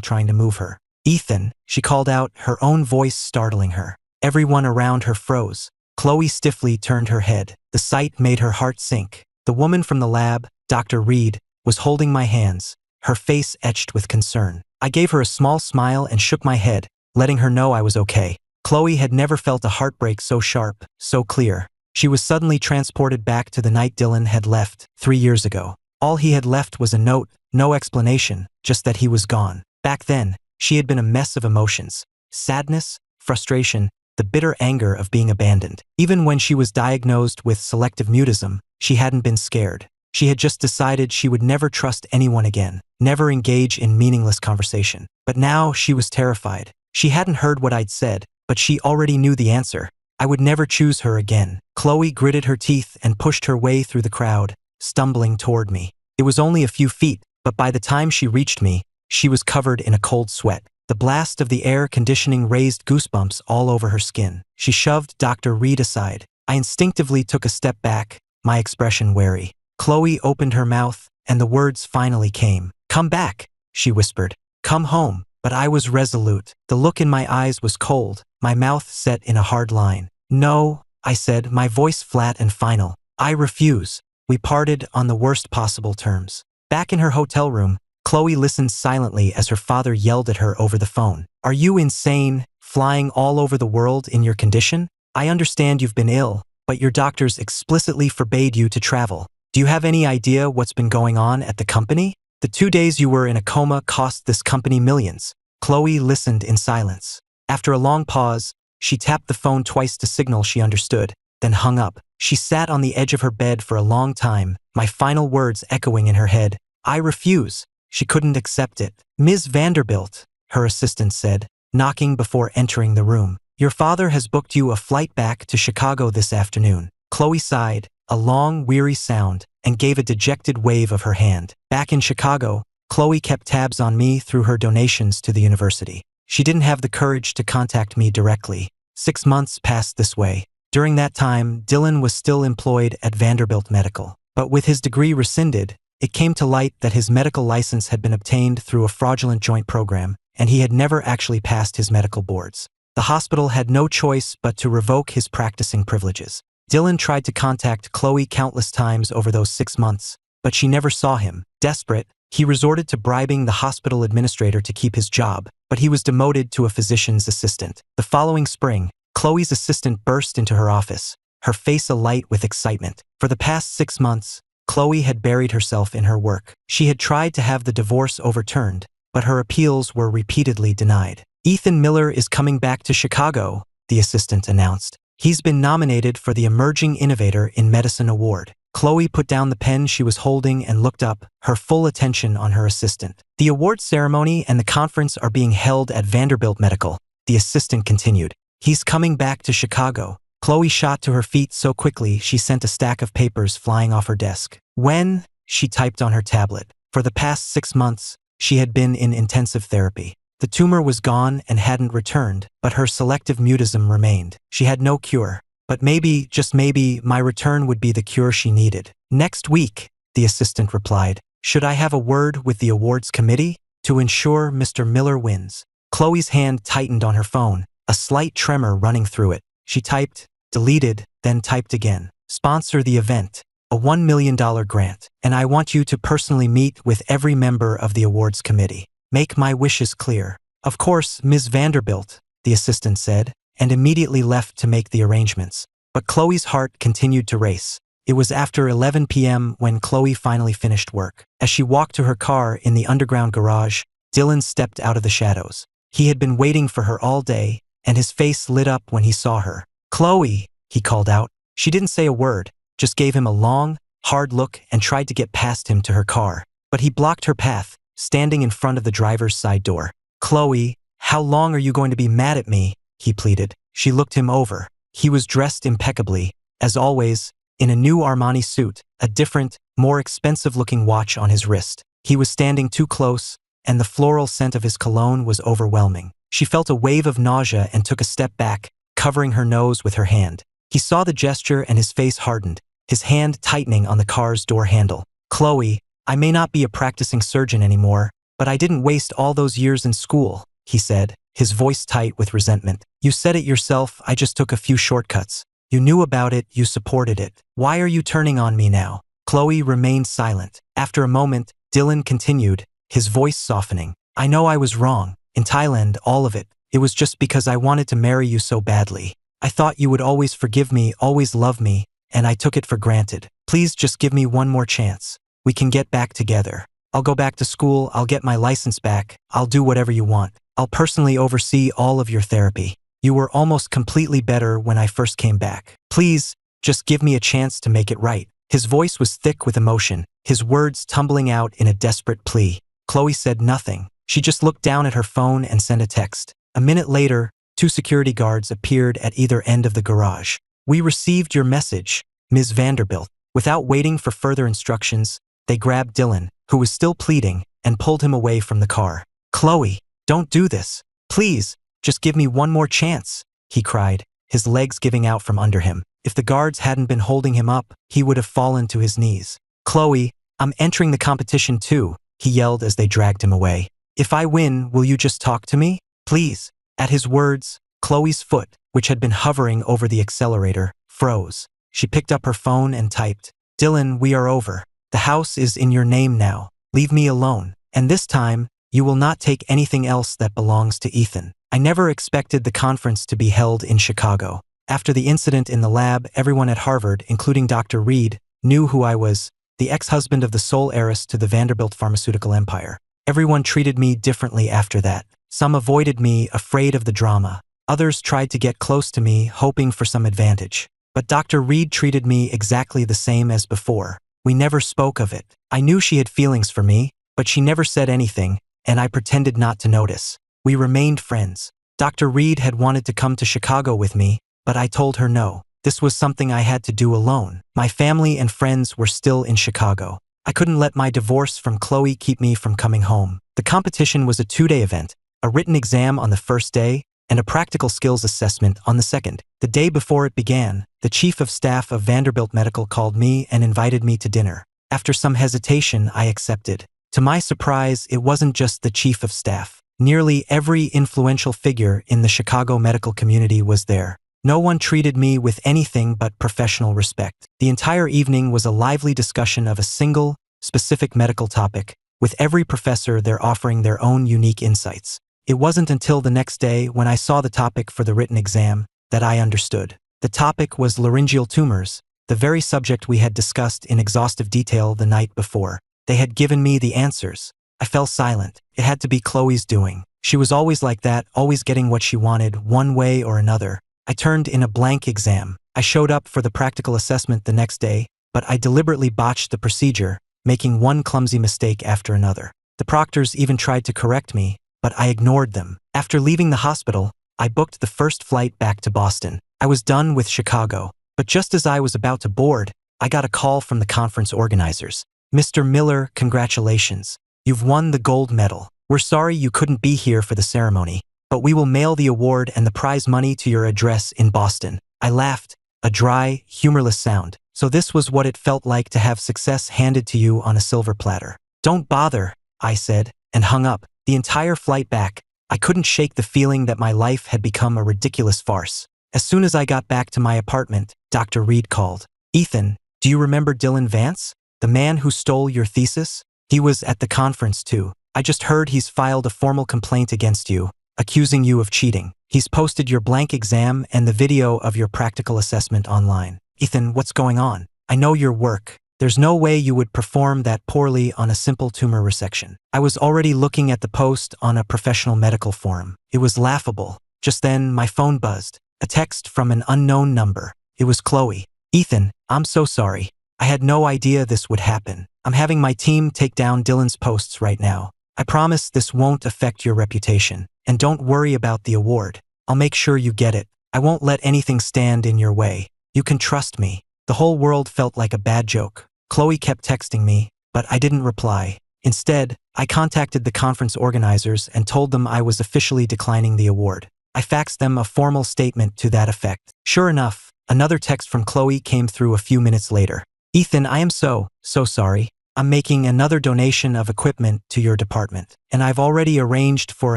S1: trying to move her. "Ethan," she called out, her own voice startling her. Everyone around her froze. Khloe stiffly turned her head. The sight made her heart sink. The woman from the lab, Dr. Reed, was holding my hands, her face etched with concern. I gave her a small smile and shook my head, letting her know I was okay. Khloe had never felt a heartbreak so sharp, so clear. She was suddenly transported back to the night Dylan had left, 3 years ago. All he had left was a note, no explanation, just that he was gone. Back then, she had been a mess of emotions. Sadness, frustration, the bitter anger of being abandoned. Even when she was diagnosed with selective mutism, she hadn't been scared. She had just decided she would never trust anyone again, never engage in meaningless conversation. But now she was terrified. She hadn't heard what I'd said, but she already knew the answer. I would never choose her again. Khloe gritted her teeth and pushed her way through the crowd, stumbling toward me. It was only a few feet, but by the time she reached me, she was covered in a cold sweat. The blast of the air conditioning raised goosebumps all over her skin. She shoved Dr. Reed aside. I instinctively took a step back, my expression wary. Khloe opened her mouth, and the words finally came. "Come back," she whispered. "Come home." But I was resolute. The look in my eyes was cold, my mouth set in a hard line. "No," I said, my voice flat and final. "I refuse." We parted on the worst possible terms. Back in her hotel room, Khloe listened silently as her father yelled at her over the phone. "Are you insane, flying all over the world in your condition? I understand you've been ill, but your doctors explicitly forbade you to travel. Do you have any idea what's been going on at the company? The 2 days you were in a coma cost this company millions." Khloe listened in silence. After a long pause, she tapped the phone twice to signal she understood, then hung up. She sat on the edge of her bed for a long time, my final words echoing in her head. "I refuse." She couldn't accept it. "Ms. Vanderbilt," her assistant said, knocking before entering the room. "Your father has booked you a flight back to Chicago this afternoon." Khloe sighed, a long, weary sound, and gave a dejected wave of her hand. Back in Chicago, Khloe kept tabs on me through her donations to the university. She didn't have the courage to contact me directly. 6 months passed this way. During that time, Dylan was still employed at Vanderbilt Medical. But with his degree rescinded, it came to light that his medical license had been obtained through a fraudulent joint program, and he had never actually passed his medical boards. The hospital had no choice but to revoke his practicing privileges. Dylan tried to contact Khloe countless times over those 6 months, but she never saw him. Desperate, he resorted to bribing the hospital administrator to keep his job, but he was demoted to a physician's assistant. The following spring, Khloe's assistant burst into her office, her face alight with excitement. For the past 6 months, Khloe had buried herself in her work. She had tried to have the divorce overturned, but her appeals were repeatedly denied. "Ethan Miller is coming back to Chicago," the assistant announced. "He's been nominated for the Emerging Innovator in Medicine Award." Khloe put down the pen she was holding and looked up, her full attention on her assistant. "The award ceremony and the conference are being held at Vanderbilt Medical," the assistant continued. "He's coming back to Chicago." Khloe shot to her feet so quickly she sent a stack of papers flying off her desk. "When?" she typed on her tablet. For the past 6 months, she had been in intensive therapy. The tumor was gone and hadn't returned, but her selective mutism remained. She had no cure. But maybe, just maybe, my return would be the cure she needed. "Next week," the assistant replied. "Should I have a word with the awards committee to ensure Mr. Miller wins?" Khloe's hand tightened on her phone, a slight tremor running through it. She typed, deleted, then typed again. "Sponsor the event. A $1 million grant. And I want you to personally meet with every member of the awards committee. Make my wishes clear." "Of course, Ms. Vanderbilt," the assistant said, and immediately left to make the arrangements. But Khloe's heart continued to race. It was after 11 p.m. when Khloe finally finished work. As she walked to her car in the underground garage, Dylan stepped out of the shadows. He had been waiting for her all day, and his face lit up when he saw her. "Khloe," he called out. She didn't say a word, just gave him a long, hard look and tried to get past him to her car. But he blocked her path, standing in front of the driver's side door. "Khloe, how long are you going to be mad at me?" he pleaded. She looked him over. He was dressed impeccably, as always, in a new Armani suit, a different, more expensive-looking watch on his wrist. He was standing too close, and the floral scent of his cologne was overwhelming. She felt a wave of nausea and took a step back, covering her nose with her hand. He saw the gesture and his face hardened, his hand tightening on the car's door handle. "Khloe, I may not be a practicing surgeon anymore, but I didn't waste all those years in school," he said, his voice tight with resentment. "You said it yourself, I just took a few shortcuts. You knew about it, you supported it. Why are you turning on me now?" Khloe remained silent. After a moment, Dylan continued, his voice softening. "I know I was wrong. In Thailand, all of it. It was just because I wanted to marry you so badly. I thought you would always forgive me, always love me, and I took it for granted. Please just give me one more chance. We can get back together. I'll go back to school, I'll get my license back, I'll do whatever you want. I'll personally oversee all of your therapy. You were almost completely better when I first came back. Please, just give me a chance to make it right." His voice was thick with emotion, his words tumbling out in a desperate plea. Khloe said nothing. She just looked down at her phone and sent a text. A minute later, 2 security guards appeared at either end of the garage. "We received your message, Ms. Vanderbilt." Without waiting for further instructions, they grabbed Dylan, who was still pleading, and pulled him away from the car. "Khloe, don't do this. Please, just give me one more chance," he cried, his legs giving out from under him. If the guards hadn't been holding him up, he would have fallen to his knees. "Khloe, I'm entering the competition too," he yelled as they dragged him away. "If I win, will you just talk to me? Please." At his words, Khloe's foot, which had been hovering over the accelerator, froze. She picked up her phone and typed, "Dylan, we are over. The house is in your name now. Leave me alone. And this time, you will not take anything else that belongs to Ethan." I never expected the conference to be held in Chicago. After the incident in the lab, everyone at Harvard, including Dr. Reed, knew who I was, the ex-husband of the sole heiress to the Vanderbilt pharmaceutical empire. Everyone treated me differently after that. Some avoided me, afraid of the drama. Others tried to get close to me, hoping for some advantage. But Dr. Reed treated me exactly the same as before. We never spoke of it. I knew she had feelings for me, but she never said anything, and I pretended not to notice. We remained friends. Dr. Reed had wanted to come to Chicago with me, but I told her no. This was something I had to do alone. My family and friends were still in Chicago. I couldn't let my divorce from Khloe keep me from coming home. The competition was a 2-day event, a written exam on the first day, and a practical skills assessment on the second. The day before it began, the chief of staff of Vanderbilt Medical called me and invited me to dinner. After some hesitation, I accepted. To my surprise, it wasn't just the chief of staff. Nearly every influential figure in the Chicago medical community was there. No one treated me with anything but professional respect. The entire evening was a lively discussion of a single, specific medical topic, with every professor there offering their own unique insights. It wasn't until the next day, when I saw the topic for the written exam, that I understood. The topic was laryngeal tumors, the very subject we had discussed in exhaustive detail the night before. They had given me the answers. I fell silent. It had to be Khloe's doing. She was always like that, always getting what she wanted, one way or another. I turned in a blank exam. I showed up for the practical assessment the next day, but I deliberately botched the procedure, making one clumsy mistake after another. The proctors even tried to correct me, but I ignored them. After leaving the hospital, I booked the first flight back to Boston. I was done with Chicago, but just as I was about to board, I got a call from the conference organizers. "Mr. Miller, congratulations. You've won the gold medal. We're sorry you couldn't be here for the ceremony, but we will mail the award and the prize money to your address in Boston." I laughed, a dry, humorless sound. So this was what it felt like to have success handed to you on a silver platter. "Don't bother," I said, and hung up. The entire flight back, I couldn't shake the feeling that my life had become a ridiculous farce. As soon as I got back to my apartment, Dr. Reed called. "Ethan, do you remember Dylan Vance? The man who stole your thesis? He was at the conference too. I just heard he's filed a formal complaint against you, accusing you of cheating. He's posted your blank exam and the video of your practical assessment online." "Ethan, what's going on? I know your work. There's no way you would perform that poorly on a simple tumor resection." I was already looking at the post on a professional medical forum. It was laughable. Just then, my phone buzzed. A text from an unknown number. It was Khloe. "Ethan, I'm so sorry. I had no idea this would happen. I'm having my team take down Dylan's posts right now. I promise this won't affect your reputation. And don't worry about the award. I'll make sure you get it. I won't let anything stand in your way. You can trust me." The whole world felt like a bad joke. Khloe kept texting me, but I didn't reply. Instead, I contacted the conference organizers and told them I was officially declining the award. I faxed them a formal statement to that effect. Sure enough, another text from Khloe came through a few minutes later. "Ethan, I am so sorry. I'm making another donation of equipment to your department, and I've already arranged for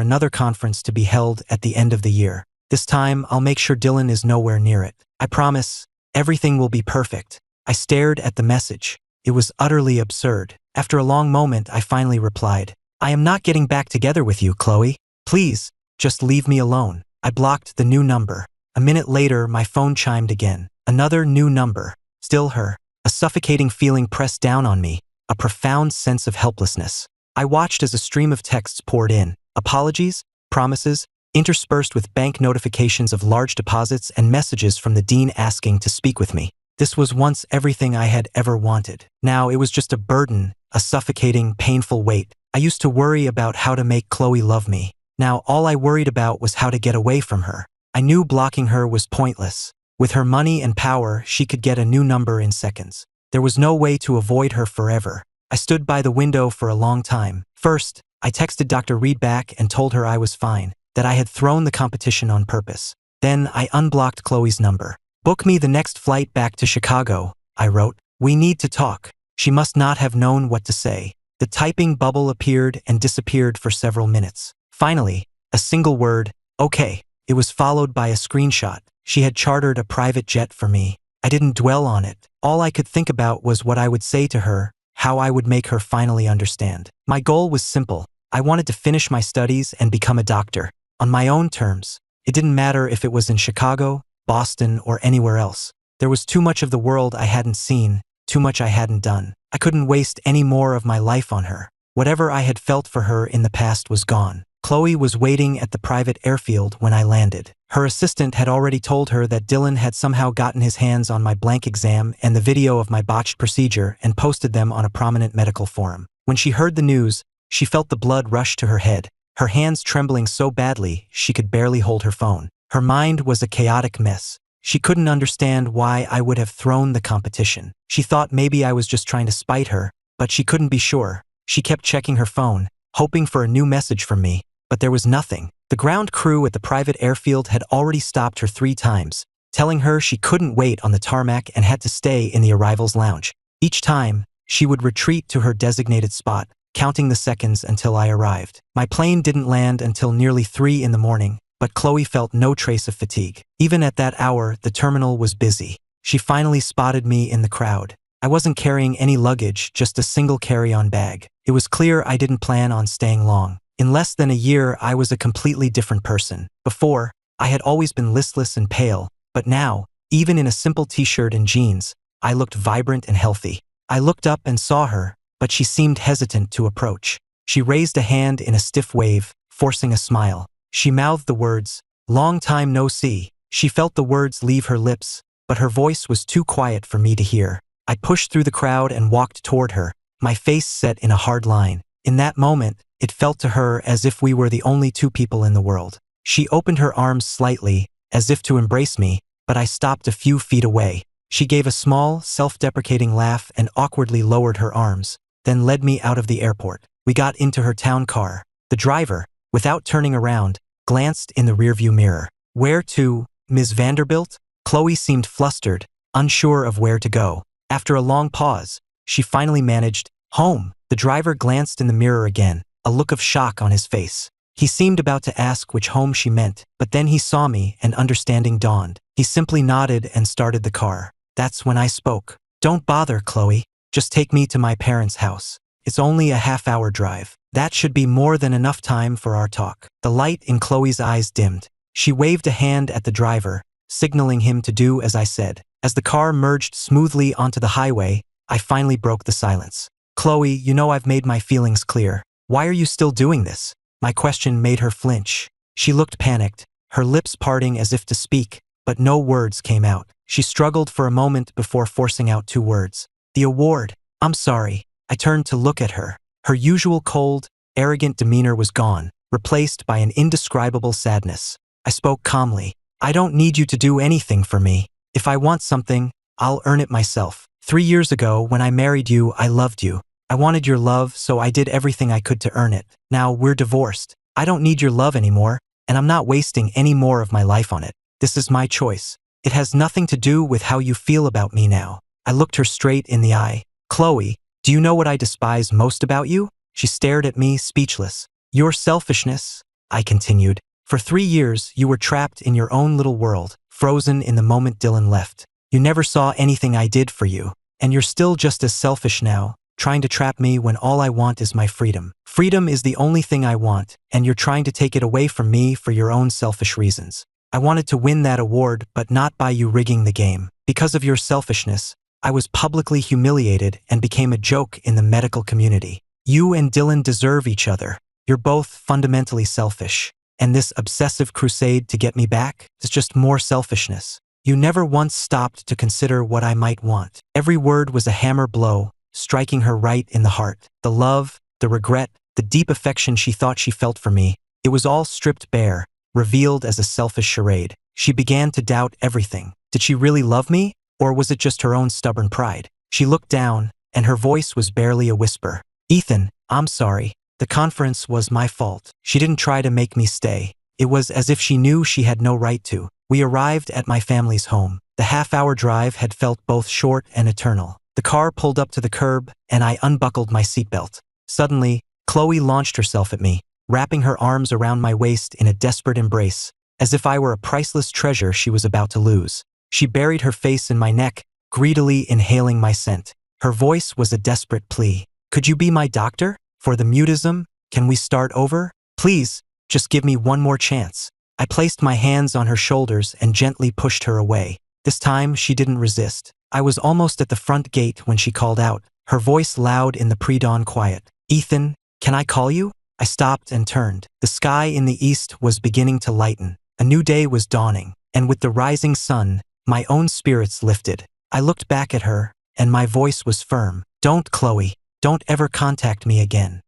S1: another conference to be held at the end of the year. This time, I'll make sure Dylan is nowhere near it. I promise, everything will be perfect." I stared at the message. It was utterly absurd. After a long moment, I finally replied, "I am not getting back together with you, Khloe. Please, just leave me alone." I blocked the new number. A minute later, my phone chimed again. Another new number. Still her. A suffocating feeling pressed down on me, a profound sense of helplessness. I watched as a stream of texts poured in. Apologies, promises, interspersed with bank notifications of large deposits and messages from the dean asking to speak with me. This was once everything I had ever wanted. Now it was just a burden, a suffocating, painful weight. I used to worry about how to make Khloe love me. Now all I worried about was how to get away from her. I knew blocking her was pointless. With her money and power, she could get a new number in seconds. There was no way to avoid her forever. I stood by the window for a long time. First, I texted Dr. Reed back and told her I was fine, that I had thrown the competition on purpose. Then I unblocked Khloe's number. "Book me the next flight back to Chicago," I wrote. "We need to talk." She must not have known what to say. The typing bubble appeared and disappeared for several minutes. Finally, a single word, "Okay." It was followed by a screenshot. She had chartered a private jet for me. I didn't dwell on it. All I could think about was what I would say to her, how I would make her finally understand. My goal was simple. I wanted to finish my studies and become a doctor, on my own terms. It didn't matter if it was in Chicago, Boston, or anywhere else. There was too much of the world I hadn't seen, too much I hadn't done. I couldn't waste any more of my life on her. Whatever I had felt for her in the past was gone. Khloe was waiting at the private airfield when I landed. Her assistant had already told her that Dylan had somehow gotten his hands on my blank exam and the video of my botched procedure and posted them on a prominent medical forum. When she heard the news, she felt the blood rush to her head, her hands trembling so badly she could barely hold her phone. Her mind was a chaotic mess. She couldn't understand why I would have thrown the competition. She thought maybe I was just trying to spite her, but she couldn't be sure. She kept checking her phone, hoping for a new message from me, but there was nothing. The ground crew at the private airfield had already stopped her 3 times, telling her she couldn't wait on the tarmac and had to stay in the arrivals lounge. Each time, she would retreat to her designated spot, counting the seconds until I arrived. My plane didn't land until nearly 3 in the morning, but Khloe felt no trace of fatigue. Even at that hour, the terminal was busy. She finally spotted me in the crowd. I wasn't carrying any luggage, just a single carry-on bag. It was clear I didn't plan on staying long. In less than a year, I was a completely different person. Before, I had always been listless and pale, but now, even in a simple t-shirt and jeans, I looked vibrant and healthy. I looked up and saw her, but she seemed hesitant to approach. She raised a hand in a stiff wave, forcing a smile. She mouthed the words, "Long time no see." She felt the words leave her lips, but her voice was too quiet for me to hear. I pushed through the crowd and walked toward her, my face set in a hard line. In that moment, it felt to her as if we were the only 2 people in the world. She opened her arms slightly, as if to embrace me, but I stopped a few feet away. She gave a small, self-deprecating laugh and awkwardly lowered her arms, then led me out of the airport. We got into her town car. The driver, without turning around, glanced in the rearview mirror. "Where to, Ms. Vanderbilt?" Khloe seemed flustered, unsure of where to go. After a long pause, she finally managed, "Home." The driver glanced in the mirror again, a look of shock on his face. He seemed about to ask which home she meant, but then he saw me and understanding dawned. He simply nodded and started the car. That's when I spoke. "Don't bother, Khloe. Just take me to my parents' house. It's only a half-hour drive. That should be more than enough time for our talk." The light in Khloe's eyes dimmed. She waved a hand at the driver, signaling him to do as I said. As the car merged smoothly onto the highway, I finally broke the silence. "Khloe, you know I've made my feelings clear. Why are you still doing this?" My question made her flinch. She looked panicked, her lips parting as if to speak, but no words came out. She struggled for a moment before forcing out 2 words. "The award. I'm sorry." I turned to look at her. Her usual cold, arrogant demeanor was gone, replaced by an indescribable sadness. I spoke calmly. "I don't need you to do anything for me. If I want something, I'll earn it myself. 3 years ago, when I married you, I loved you. I wanted your love, so I did everything I could to earn it. Now we're divorced. I don't need your love anymore, and I'm not wasting any more of my life on it. This is my choice. It has nothing to do with how you feel about me now." I looked her straight in the eye. "Khloe, do you know what I despise most about you?" She stared at me, speechless. "Your selfishness," I continued. "For 3 years, you were trapped in your own little world, frozen in the moment Dylan left. You never saw anything I did for you, and you're still just as selfish now, trying to trap me when all I want is my freedom. Freedom is the only thing I want, and you're trying to take it away from me for your own selfish reasons. I wanted to win that award, but not by you rigging the game. Because of your selfishness, I was publicly humiliated and became a joke in the medical community. You and Dylan deserve each other. You're both fundamentally selfish. And this obsessive crusade to get me back is just more selfishness. You never once stopped to consider what I might want." Every word was a hammer blow, striking her right in the heart. The love, the regret, the deep affection she thought she felt for me, it was all stripped bare, revealed as a selfish charade. She began to doubt everything. Did she really love me? Or was it just her own stubborn pride? She looked down, and her voice was barely a whisper. Ethan, I'm sorry. The conference was my fault. She didn't try to make me stay. It was as if she knew she had no right to. We arrived at my family's home. The half-hour drive had felt both short and eternal. The car pulled up to the curb, and I unbuckled my seatbelt. Suddenly, Khloe launched herself at me, wrapping her arms around my waist in a desperate embrace, as if I were a priceless treasure she was about to lose. She buried her face in my neck, greedily inhaling my scent. Her voice was a desperate plea. Could you be my doctor? For the mutism, can we start over? Please, just give me one more chance. I placed my hands on her shoulders and gently pushed her away. This time, she didn't resist. I was almost at the front gate when she called out, her voice loud in the pre-dawn quiet. Ethan, can I call you? I stopped and turned. The sky in the east was beginning to lighten. A new day was dawning, and with the rising sun, my own spirits lifted. I looked back at her, and my voice was firm. Don't, Khloe. Don't ever contact me again.